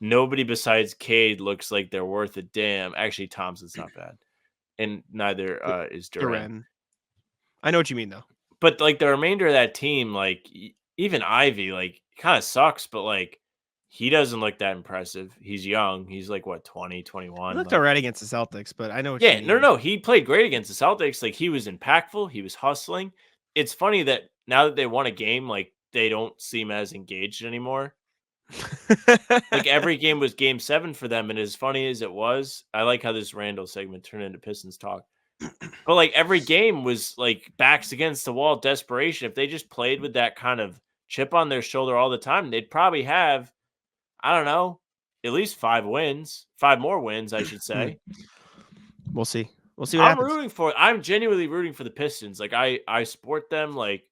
Nobody besides Cade looks like they're worth a damn. Actually, Thompson's not bad, and neither is Duran. I know what you mean, though. But like the remainder of that team, like even Ivy, like kind of sucks, but like he doesn't look that impressive. He's young. He's like, what, 20, 21? He looked all right against the Celtics, but I know what you mean. No. He played great against the Celtics. Like he was impactful. He was hustling. It's funny that now that they won a game, like they don't seem as engaged anymore. Like every game was game 7 for them. And as funny as it was, I like how this Randall segment turned into Pistons talk. But like every game was like backs against the wall desperation. If they just played with that kind of chip on their shoulder all the time, they'd probably have, I don't know, at least 5 more wins, I should say. We'll see. We'll see what happens. I'm genuinely rooting for the Pistons. Like I support them. Like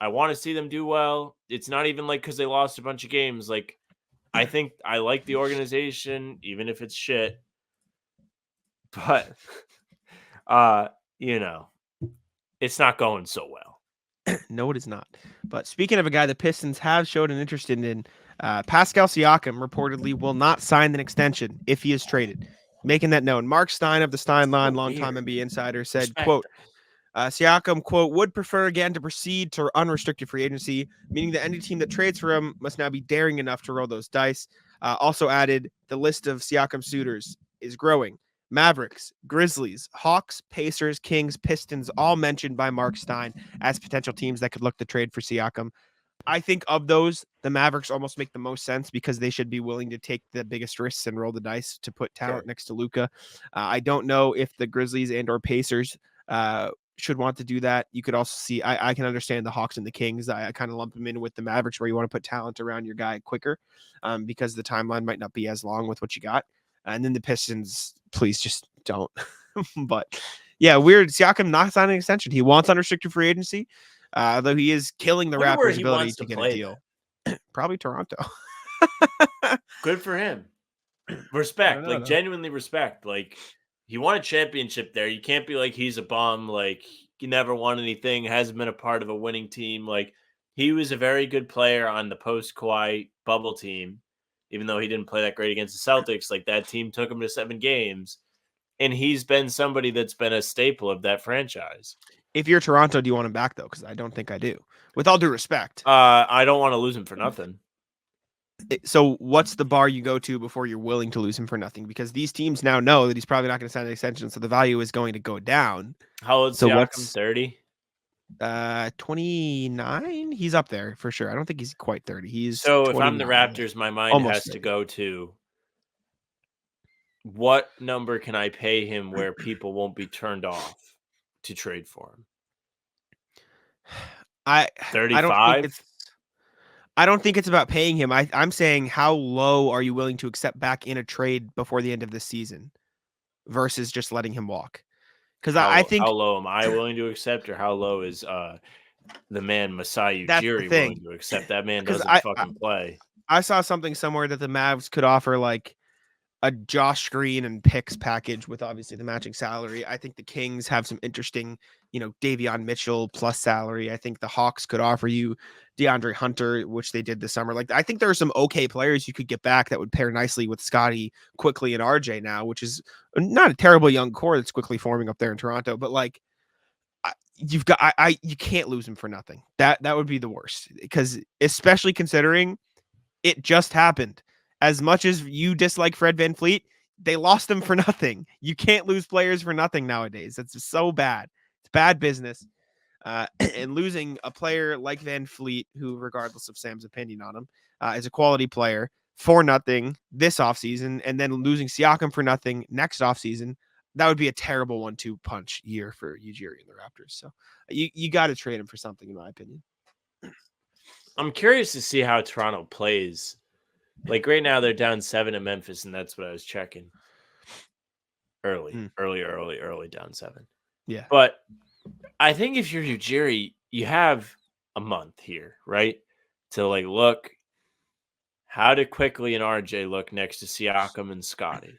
I want to see them do well. It's not even like because they lost a bunch of games. Like I think I like the organization, even if it's shit. But it's not going so well. No, it is not. But speaking of a guy the Pistons have showed an interest in, Pascal Siakam reportedly will not sign an extension if he is traded. making that known. Mark Stein of the Stein Line, So longtime weird. NBA insider, said, Respect. quote, Siakam, quote, would prefer again to proceed to unrestricted free agency, meaning that any team that trades for him must now be daring enough to roll those dice. Also added, the list of Siakam suitors is growing. Mavericks, Grizzlies, Hawks, Pacers, Kings, Pistons, all mentioned by Mark Stein as potential teams that could look to trade for Siakam. I think of those, the Mavericks almost make the most sense because they should be willing to take the biggest risks and roll the dice to put talent next to Luka. I don't know if the Grizzlies and or Pacers should want to do that. You could also see, I can understand the Hawks and the Kings. I kind of lump them in with the Mavericks where you want to put talent around your guy quicker because the timeline might not be as long with what you got. And then the Pistons, please just don't. But yeah, weird. Siakam not signing an extension. He wants unrestricted free agency, though he is killing the Wonder where Raptors' he ability wants to to get a play deal. Probably Toronto. Good for him. I Respect, don't like know. genuinely respect. Like he won a championship there. You can't be like he's a bum. Like he never won anything. Hasn't been a part of a winning team. Like he was a very good player on the post Kawhi bubble team, even though he didn't play that great against the Celtics. Like that team took him to 7 games, and he's been somebody that's been a staple of that franchise. If you're Toronto, do you want him back though? Because I don't think I do. With all due respect. I don't want to lose him for nothing. So what's the bar you go to before you're willing to lose him for nothing? Because these teams now know that he's probably not going to sign an extension, so the value is going to go down. How old is So Siakam? what's 30? 29? He's up there for sure. I don't think he's quite 30. He's So if I'm the 29. Raptors, my mind Almost has to 30. go to what number can I pay him where people won't be turned off to trade for him? I 35? I don't think it's about paying him. I'm saying how low are you willing to accept back in a trade before the end of the season versus just letting him walk? Because I think how low am I willing to accept, or how low is the man Masai that's the Ujiri thing. willing to accept? That man 'Cause doesn't fucking play. I saw something somewhere that the Mavs could offer like a Josh Green and picks package with obviously the matching salary. I think the Kings have some interesting, Davion Mitchell plus salary. I think the Hawks could offer you DeAndre Hunter, which they did this summer. Like, I think there are some okay players you could get back that would pair nicely with Scotty, Quickly, and RJ now, which is not a terrible young core that's quickly forming up there in Toronto. But like, you can't lose him for nothing. That would be the worst, because especially considering it just happened. As much as you dislike Fred VanVleet, they lost him for nothing. You can't lose players for nothing nowadays. That's so bad. It's bad business. And losing a player like VanVleet, who, regardless of Sam's opinion on him, is a quality player for nothing this offseason, and then losing Siakam for nothing next offseason, that would be a terrible 1-2 punch year for Ujiri and the Raptors. So you got to trade him for something, in my opinion. I'm curious to see how Toronto plays. Like right now, they're down 7 at Memphis, and that's what I was checking. Early down 7. Yeah. But I think if you're Ujiri, you have a month here, right? To like look, how did Quickly and RJ look next to Siakam and Scotty?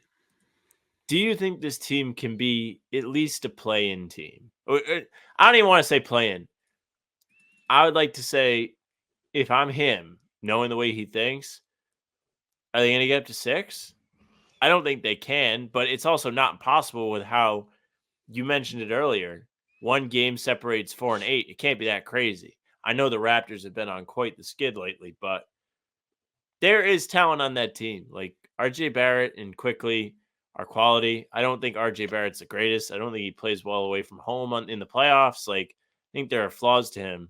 Do you think this team can be at least a play-in team? I don't even want to say play-in. I would like to say, if I'm him, knowing the way he thinks, are they going to get up to 6? I don't think they can, but it's also not impossible with how you mentioned it earlier. 1 game separates 4 and 8. It can't be that crazy. I know the Raptors have been on quite the skid lately, but there is talent on that team. Like RJ Barrett and Quickly are quality. I don't think RJ Barrett's the greatest. I don't think he plays well away from home in the playoffs. Like, I think there are flaws to him.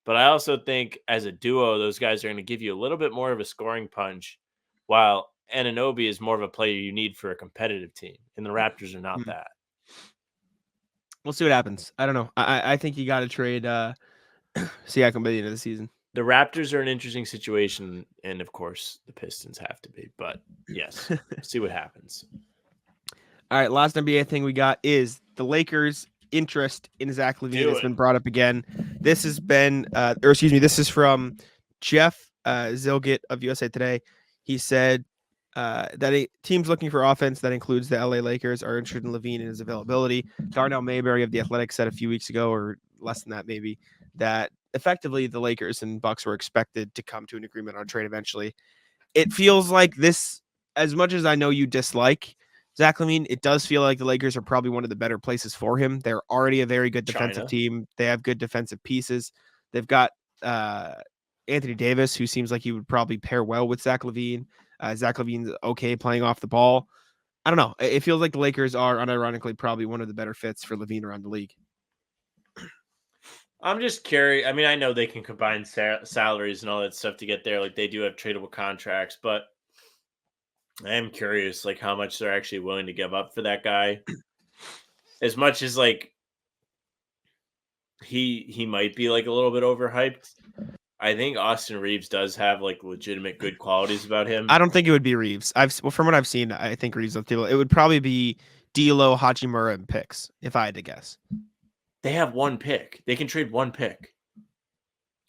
But I also think as a duo, those guys are going to give you a little bit more of a scoring punch, while Anunoby is more of a player you need for a competitive team. And the Raptors are not that. We'll see what happens. I don't know. I think you got to trade Siakam by the end of the season. The Raptors are an interesting situation, and of course, the Pistons have to be. But yes, see what happens. All right, last NBA thing we got is the Lakers' interest in Zach LaVine has been brought up again. This has been, this is from Jeff Zilgit of USA Today. He said that teams looking for offense, that includes the LA Lakers, are interested in LaVine and his availability. Darnell Mayberry of The Athletic said a few weeks ago, or less than that maybe, that effectively the Lakers and Bucks were expected to come to an agreement on trade eventually. It feels like this, as much as I know you dislike Zach LaVine, it does feel like the Lakers are probably one of the better places for him. They're already a very good defensive team. They have good defensive pieces. They've got Anthony Davis, who seems like he would probably pair well with Zach LaVine. Zach LaVine's okay playing off the ball. I don't know. It feels like the Lakers are unironically probably one of the better fits for LaVine around the league. I'm just curious. I mean, I know they can combine salaries and all that stuff to get there. Like they do have tradable contracts, but I am curious, like how much they're actually willing to give up for that guy. As much as like he might be like a little bit overhyped. I think Austin Reeves does have like legitimate good qualities about him. I don't think it would be Reeves. From what I've seen, I think Reeves will deal. It would probably be D'Lo, Hachimura, and picks if I had to guess. They have one pick. They can trade one pick.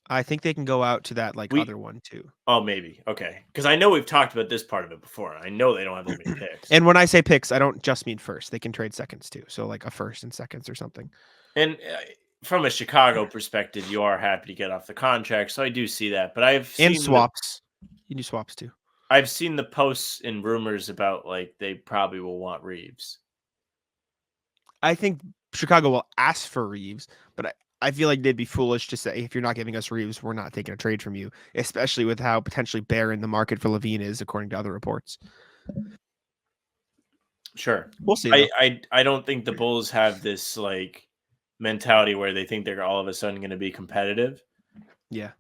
I think they can go out to that other one too. Oh, maybe. Okay. Because I know we've talked about this part of it before. I know they don't have that many picks. And when I say picks, I don't just mean first. They can trade seconds too. So like a first and seconds or something. And from a Chicago perspective, you are happy to get off the contract. So I do see that. But I've seen swaps. You do swaps too. I've seen the posts and rumors about like they probably will want Reeves. I think Chicago will ask for Reeves, but I feel like they'd be foolish to say, if you're not giving us Reeves, we're not taking a trade from you, especially with how potentially barren the market for LaVine is, according to other reports. Sure. We'll see. I don't think the Bulls have this like mentality where they think they're all of a sudden going to be competitive. Yeah.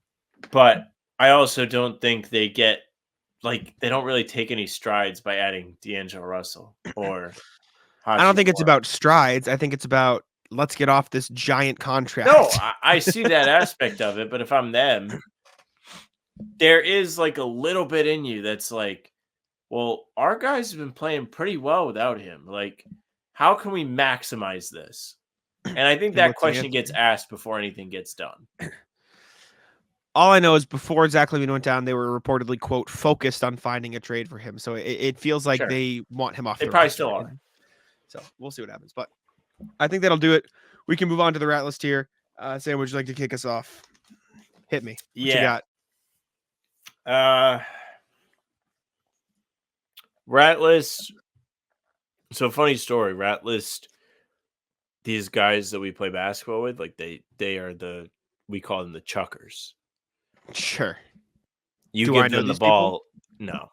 But I also don't think they get like they don't really take any strides by adding D'Angelo Russell or I don't think it's about strides. I think it's about let's get off this giant contract. No, I see that aspect of it, but if I'm them, there is like a little bit in you that's like, well, our guys have been playing pretty well without him. Like, how can we maximize this? And I think that question gets asked before anything gets done. All I know is before Zach LaVine went down, they were reportedly, quote, focused on finding a trade for him. So it feels like they want him off. They probably still are. So we'll see what happens. But I think that'll do it. We can move on to the rat list here. Sam, would you like to kick us off? Hit me. What you got? Rat list. So funny story. Rat list. These guys that we play basketball with, like they are we call them the chuckers. Sure. You give them the ball. No.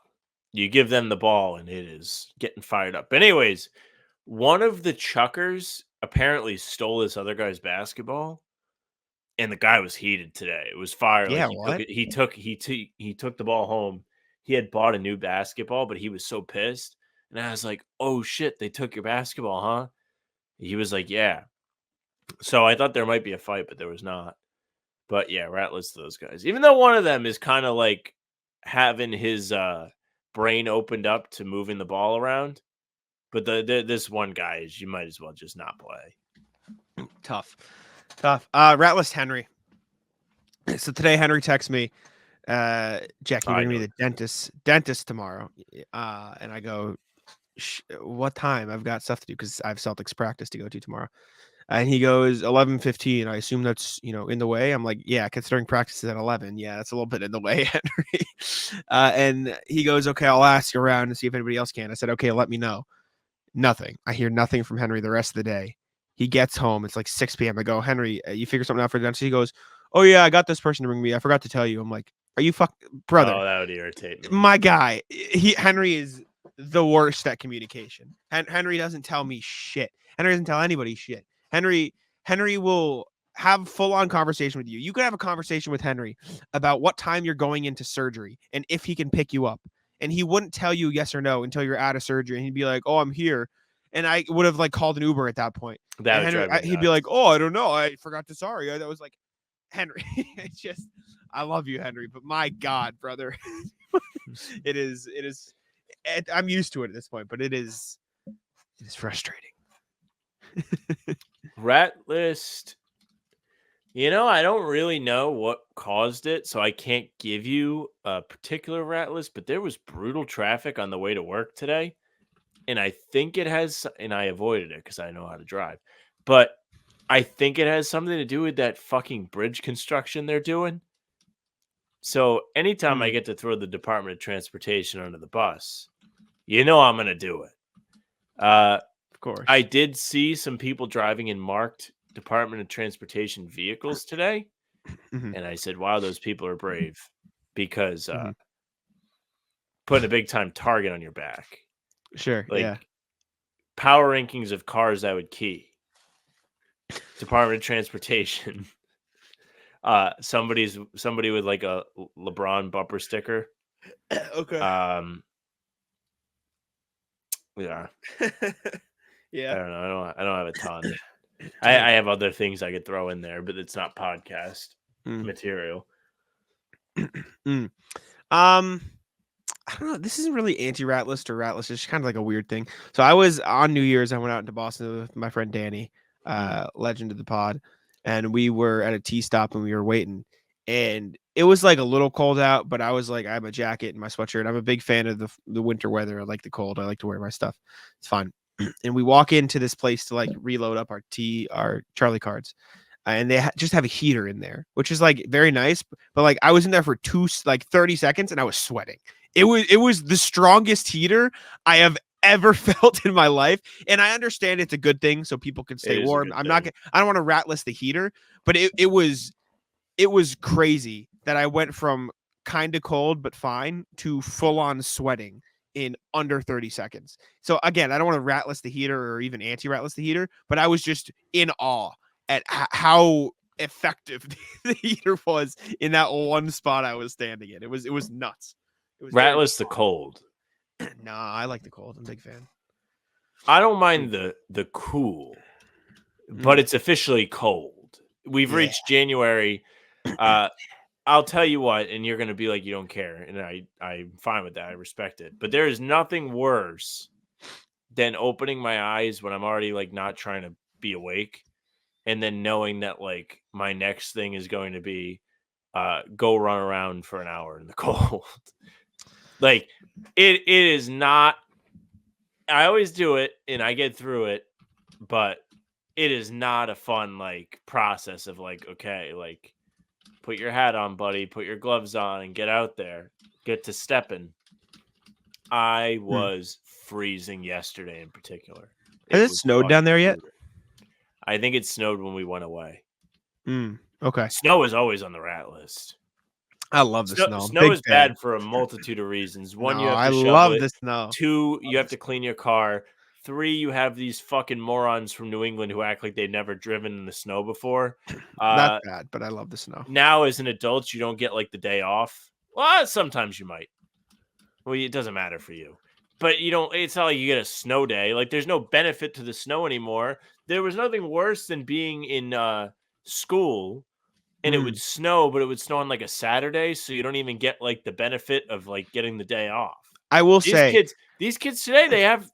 You give them the ball and it is getting fired up. But anyways, one of the chuckers apparently stole this other guy's basketball, and the guy was heated today. It was fire. Yeah, like he took the ball home. He had bought a new basketball, but he was so pissed. And I was like, "Oh shit, they took your basketball, huh?" He was like, "Yeah." So I thought there might be a fight, but there was not. But yeah, rat list to those guys. Even though one of them is kind of like having his brain opened up to moving the ball around. But this one guy is you might as well just not play. Tough. Rat list Henry. So today Henry texts me, Jack, you're going to be the dentist tomorrow. And I go, what time? I've got stuff to do because I have Celtics practice to go to tomorrow. And he goes 11:15. I assume that's in the way. I'm like, yeah, considering practice is at 11. Yeah, that's a little bit in the way, Henry. And he goes, okay, I'll ask around and see if anybody else can. I said, okay, let me know. Nothing. I hear nothing from Henry the rest of the day. He gets home. It's like 6 p.m. I go, Henry, you figure something out for the dentist? He goes, oh yeah, I got this person to bring me. I forgot to tell you. I'm like, are you brother? Oh, that would irritate me. My guy. Henry is the worst at communication. Henry doesn't tell me shit. Henry doesn't tell anybody shit. Henry will have full-on conversation with you. You could have a conversation with Henry about what time you're going into surgery and if he can pick you up. And he wouldn't tell you yes or no until you're out of surgery. And he'd be like, oh, I'm here. And I would have called an Uber at that point. He'd be like, oh, I don't know. I forgot to sorry. That was like, Henry. It's just, I love you, Henry. But my God, brother, it is. I'm used to it at this point, but it is frustrating. Rat list. I don't really know what caused it, so I can't give you a particular rat list, but there was brutal traffic on the way to work today. And I think it has, and I avoided it because I know how to drive, but I think it has something to do with that fucking bridge construction they're doing. So anytime I get to throw the Department of Transportation under the bus, I'm going to do it. Of course. I did see some people driving in marked Department of Transportation vehicles today. Mhm. And I said, wow, those people are brave because Mhm. putting a big time target on your back. Sure. Like Yeah. power rankings of cars I would key. Department of Transportation. Somebody with like a LeBron bumper sticker. Okay. Yeah. Yeah. I don't know. I don't have a ton. I have other things I could throw in there, but it's not podcast material. Mm. I don't know. This isn't really anti-rat list or rat list. It's just kind of like a weird thing. So I was on New Year's. I went out into Boston with my friend Danny, legend of the pod, and we were at a tea stop and we were waiting. And it was like a little cold out, but I was like, I have a jacket and my sweatshirt. I'm a big fan of the winter weather. I like the cold. I like to wear my stuff. It's fine. And we walk into this place to like reload up our Charlie cards. And they just have a heater in there, which is like very nice. But like I was in there for 30 seconds and I was sweating. It was the strongest heater I have ever felt in my life. And I understand it's a good thing so people can stay warm. I don't want to rat list the heater, but it was crazy that I went from kind of cold but fine to full on sweating in under 30 seconds. So again, I don't want to rat list the heater or even anti-rat list the heater, but I was just in awe at how effective the heater was in that one spot I was standing in. It was nuts. It was Rat list the cold. Nah, I like the cold. I'm a big fan. I don't mind the cool, but it's officially cold. We've reached January. I'll tell you what, and you're going to be like, you don't care. And I'm fine with that. I respect it. But there is nothing worse than opening my eyes when I'm already like not trying to be awake. And then knowing that like my next thing is going to be go run around for an hour in the cold. Like it is not, I always do it and I get through it, but it is not a fun like process of like, okay, like put your hat on, buddy, put your gloves on and get out there, get to stepping. I was freezing yesterday in particular. Has it snowed down there yet? I think it snowed when we went away. Okay. Snow is always on the rat list. I love the snow. Snow is bad for a multitude of reasons. One, you have to shovel it. The snow. Two, you have to clean your car. Three, you have these fucking morons from New England who act like they've never driven in the snow before. Not bad, but I love the snow. Now, as an adult, you don't get like the day off. Well, sometimes you might. Well, it doesn't matter for you. But you don't, it's not like you get a snow day. Like there's no benefit to the snow anymore. There was nothing worse than being in school and it would snow, but it would snow on like a Saturday. So you don't even get like the benefit of like getting the day off. I will say these kids today,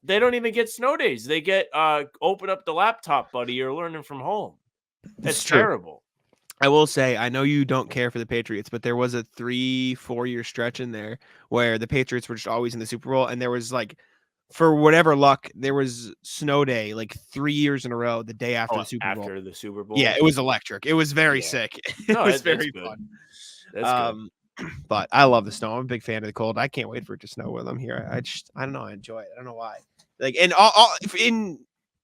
they don't even get snow days. They get open up the laptop, buddy. You're learning from home. That's terrible. I will say, I know you don't care for the Patriots, but there was a 3-4 year stretch in there where the Patriots were just always in the Super Bowl. And there was like, for whatever luck, there was snow day like 3 years in a row, the day after the Super Bowl. After the Super Bowl? Yeah, it was electric. It was very sick. It was very fun. That's good. But I love the snow. I'm a big fan of the cold. I can't wait for it to snow when I'm here. I don't know. I enjoy it. I don't know why. Like, and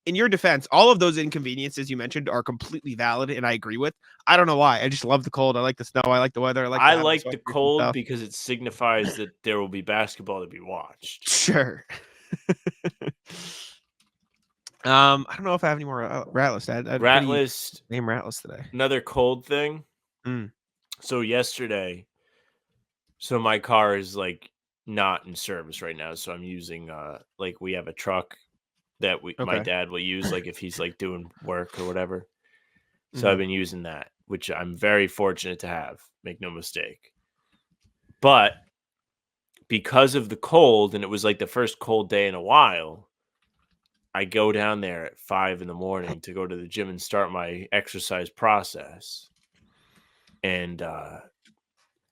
in your defense, all of those inconveniences you mentioned are completely valid, and I agree with. I don't know why. I just love the cold. I like the snow. I like the weather. I like the cold because it signifies that there will be basketball to be watched. Sure. I don't know if I have any more rat list. Rat list. Name rat list today. Another cold thing. So yesterday, my car is like not in service right now. So I'm using like we have a truck that my dad will use like if he's like doing work or whatever. So I've been using that, which I'm very fortunate to have, make no mistake. But because of the cold, and it was like the first cold day in a while, I go down there at 5 a.m. to go to the gym and start my exercise process. And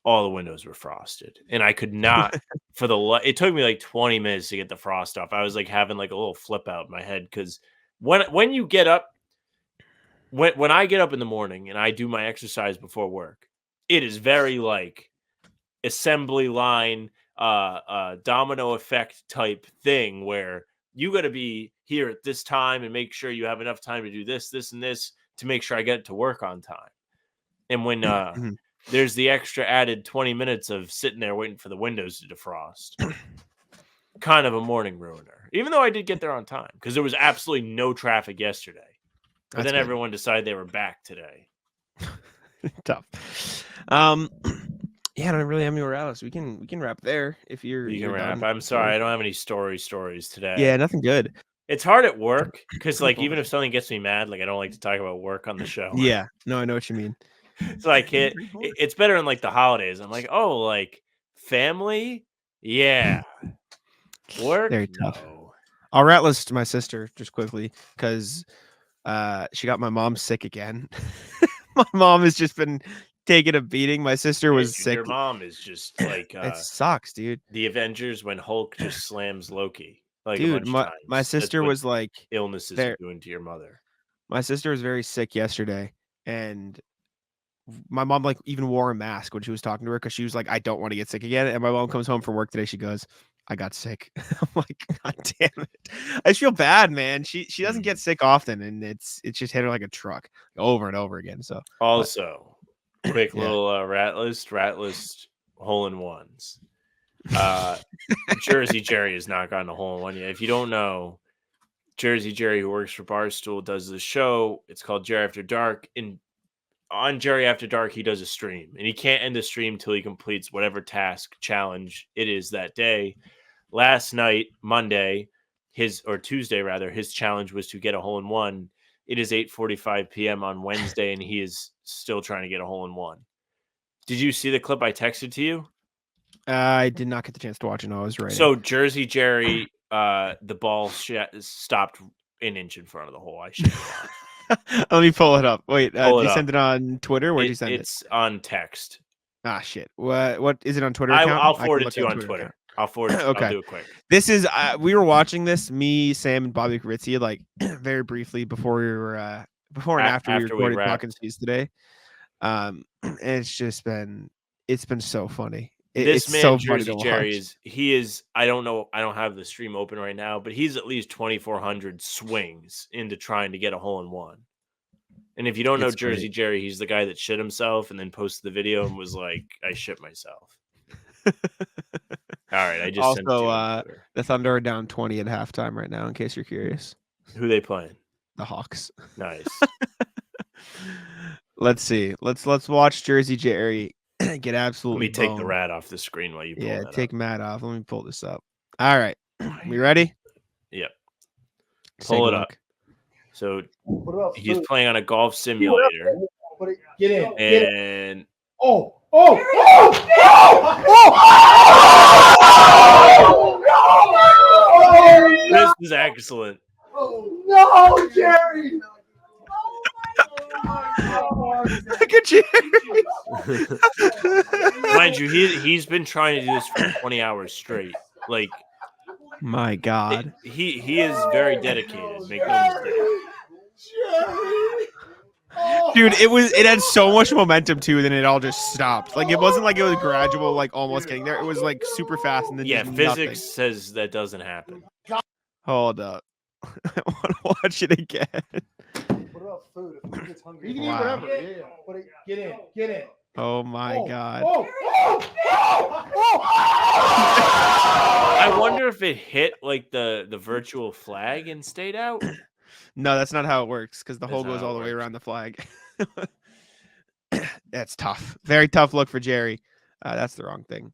all the windows were frosted, and I could not it took me like 20 minutes to get the frost off. I was like having like a little flip out in my head because when you get up, when I get up in the morning and I do my exercise before work, it is very like assembly line, domino effect type thing where you got to be here at this time and make sure you have enough time to do this, this, and this to make sure I get to work on time. And when there's the extra added 20 minutes of sitting there waiting for the windows to defrost, kind of a morning ruiner, even though I did get there on time because there was absolutely no traffic yesterday. But then everyone decided they were back today. Tough. Yeah, I don't really have anywhere else. We can wrap there if you're. You can wrap. done. I'm sorry, I don't have any stories today. Yeah, nothing good. It's hard at work because, like, even if something gets me mad, like, I don't like to talk about work on the show. Yeah, no, I know what you mean. So I can't. It's better in like the holidays. I'm like, oh, like family, yeah. Work, Very tough. No. I'll rat list my sister just quickly because she got my mom sick again. My mom has just been taking a beating. My sister was sick. Your mom is just like it sucks, dude. The Avengers when Hulk just slams Loki. Like, dude, my sister was like illnesses are doing to your mother. My sister was very sick yesterday, and my mom like even wore a mask when she was talking to her because she was like, I don't want to get sick again. And my mom comes home from work today. She goes, I got sick. I'm like, God damn it. I just feel bad, man. She doesn't get sick often, and it's just hit her like a truck over and over again. So also, quick little rat list hole-in-ones. Jersey Jerry has not gotten a hole-in-one yet. If you don't know, Jersey Jerry, who works for Barstool, does this show. It's called Jerry After Dark. And on Jerry After Dark, he does a stream, and he can't end the stream till he completes whatever task challenge it is that day. Last night, Tuesday, his challenge was to get a hole-in-one. It is 8:45 p.m. on Wednesday, and he is still trying to get a hole-in-one. Did you see the clip I texted to you? I did not get the chance to watch it. No, I was right. So Jersey Jerry, the ball stopped an inch in front of the hole. I should. Let me pull it up. Wait, did you send it on Twitter? Where'd you send it? It's on text. Ah, shit. What is it on Twitter? Account? I'll forward it to you on Twitter. I'll forward it. Okay. I'll do it quick. This is we were watching this, me, Sam, and Bobby Carizzi, like very briefly before we were before and after we recorded Talking Seas today. And it's been so funny. This it's man, so Jersey funny to Jerry, watch. I don't know. I don't have the stream open right now, but he's at least 2,400 swings into trying to get a hole-in-one. And if you don't know Jersey Jerry, he's the guy that shit himself and then posted the video and was like, I shit myself. All right. I just also, sent it to you. the Thunder are down 20 at halftime right now, in case you're curious. Who they playing? The Hawks. Nice. Let's see. Let's watch Jersey Jerry get absolutely. Let me take the rat off the screen while you pull that take up. Matt off. Let me pull this up. All right. We ready? Yep. Pull it up. So he's playing on a golf simulator. Get in. And this is excellent. No, Jerry. Look at Jerry. Mind you, he's been trying to do this for 20 hours straight. Like, my God, he is very dedicated. Make no mistake. Dude, it had so much momentum too, then it all just stopped. Like it wasn't like it was gradual, like almost getting there. It was like super fast, and then physics nothing. says that doesn't happen. Hold up, I want to watch it again. What about food? If he gets hungry, you can eat whatever. Yeah. But get in. Oh my God. I wonder if it hit like the virtual flag and stayed out. No, that's not how it works because the hole goes all the way around the flag. That's tough. Very tough look for Jerry. That's the wrong thing.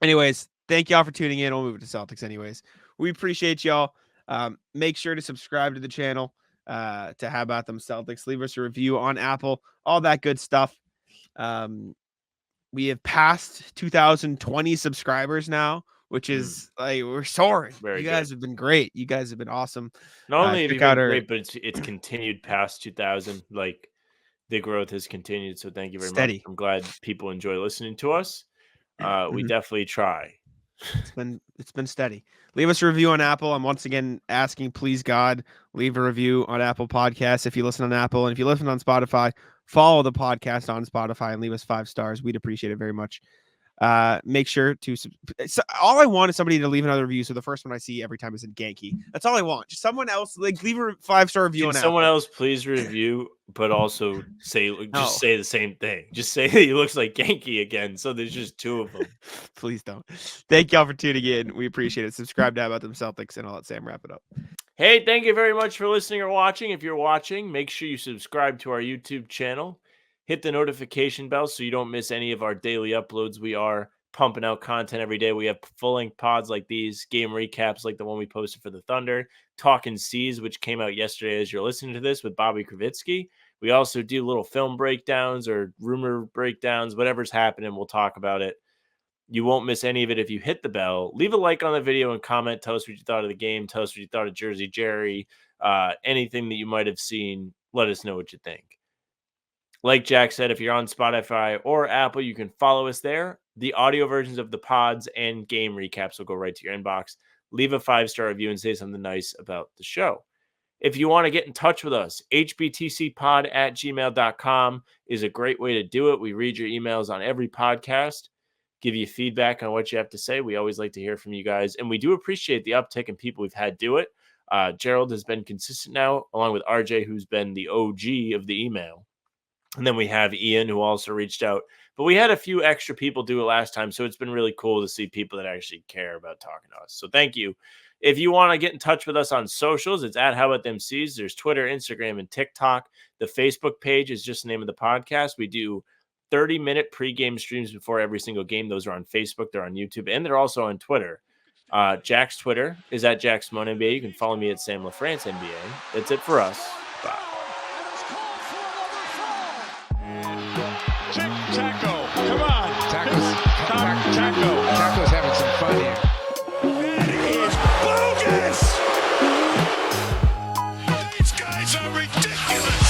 Anyways, thank y'all for tuning in. We'll move to Celtics anyways. We appreciate y'all. Make sure to subscribe to the channel to How About Them Celtics. Leave us a review on Apple. All that good stuff. We have passed 2,020 subscribers now, which is like we're soaring. You guys have been great. You guys have been awesome. Not only have you been great, but it's continued past 2,000. Like the growth has continued. So thank you very much. I'm glad people enjoy listening to us. We definitely try. It's been steady. Leave us a review on Apple. I'm once again asking, please God, leave a review on Apple Podcasts if you listen on Apple, and if you listen on Spotify, follow the podcast on Spotify and leave us 5 stars. We'd appreciate it very much. Make sure to all I want is somebody to leave another review. So the first one I see every time is in Genki. That's all I want. Just someone else leave a 5-star review. Can someone else please review, but also say say the same thing. Just say he looks like Genki again. So there's just 2 of them. Please don't. Thank y'all for tuning in. We appreciate it. Subscribe to How About Them Celtics, and I'll let Sam wrap it up. Hey, thank you very much for listening or watching. If you're watching, make sure you subscribe to our YouTube channel. Hit the notification bell so you don't miss any of our daily uploads. We are pumping out content every day. We have full-length pods like these, game recaps like the one we posted for the Thunder, Talking C's, which came out yesterday as you're listening to this with Bobby Kravitsky. We also do little film breakdowns or rumor breakdowns, whatever's happening, we'll talk about it. You won't miss any of it if you hit the bell. Leave a like on the video and comment. Tell us what you thought of the game. Tell us what you thought of Jersey Jerry. Anything that you might have seen, let us know what you think. Like Jack said, if you're on Spotify or Apple, you can follow us there. The audio versions of the pods and game recaps will go right to your inbox. Leave a 5-star review and say something nice about the show. If you want to get in touch with us, hbtcpod@gmail.com is a great way to do it. We read your emails on every podcast, give you feedback on what you have to say. We always like to hear from you guys, and we do appreciate the uptick in people we've had do it. Gerald has been consistent now, along with RJ, who's been the OG of the email. And then we have Ian, who also reached out. But we had a few extra people do it last time, so it's been really cool to see people that actually care about talking to us. So thank you. If you want to get in touch with us on socials, it's at How About Them C's. There's Twitter, Instagram, and TikTok. The Facebook page is just the name of the podcast. We do 30-minute pregame streams before every single game. Those are on Facebook. They're on YouTube, and they're also on Twitter. Jack's Twitter is at Jack Simone NBA. You can follow me at Sam LaFrance NBA. That's it for us. Bye. Taco, come on. Taco's having some fun here. That is bogus. These guys are ridiculous.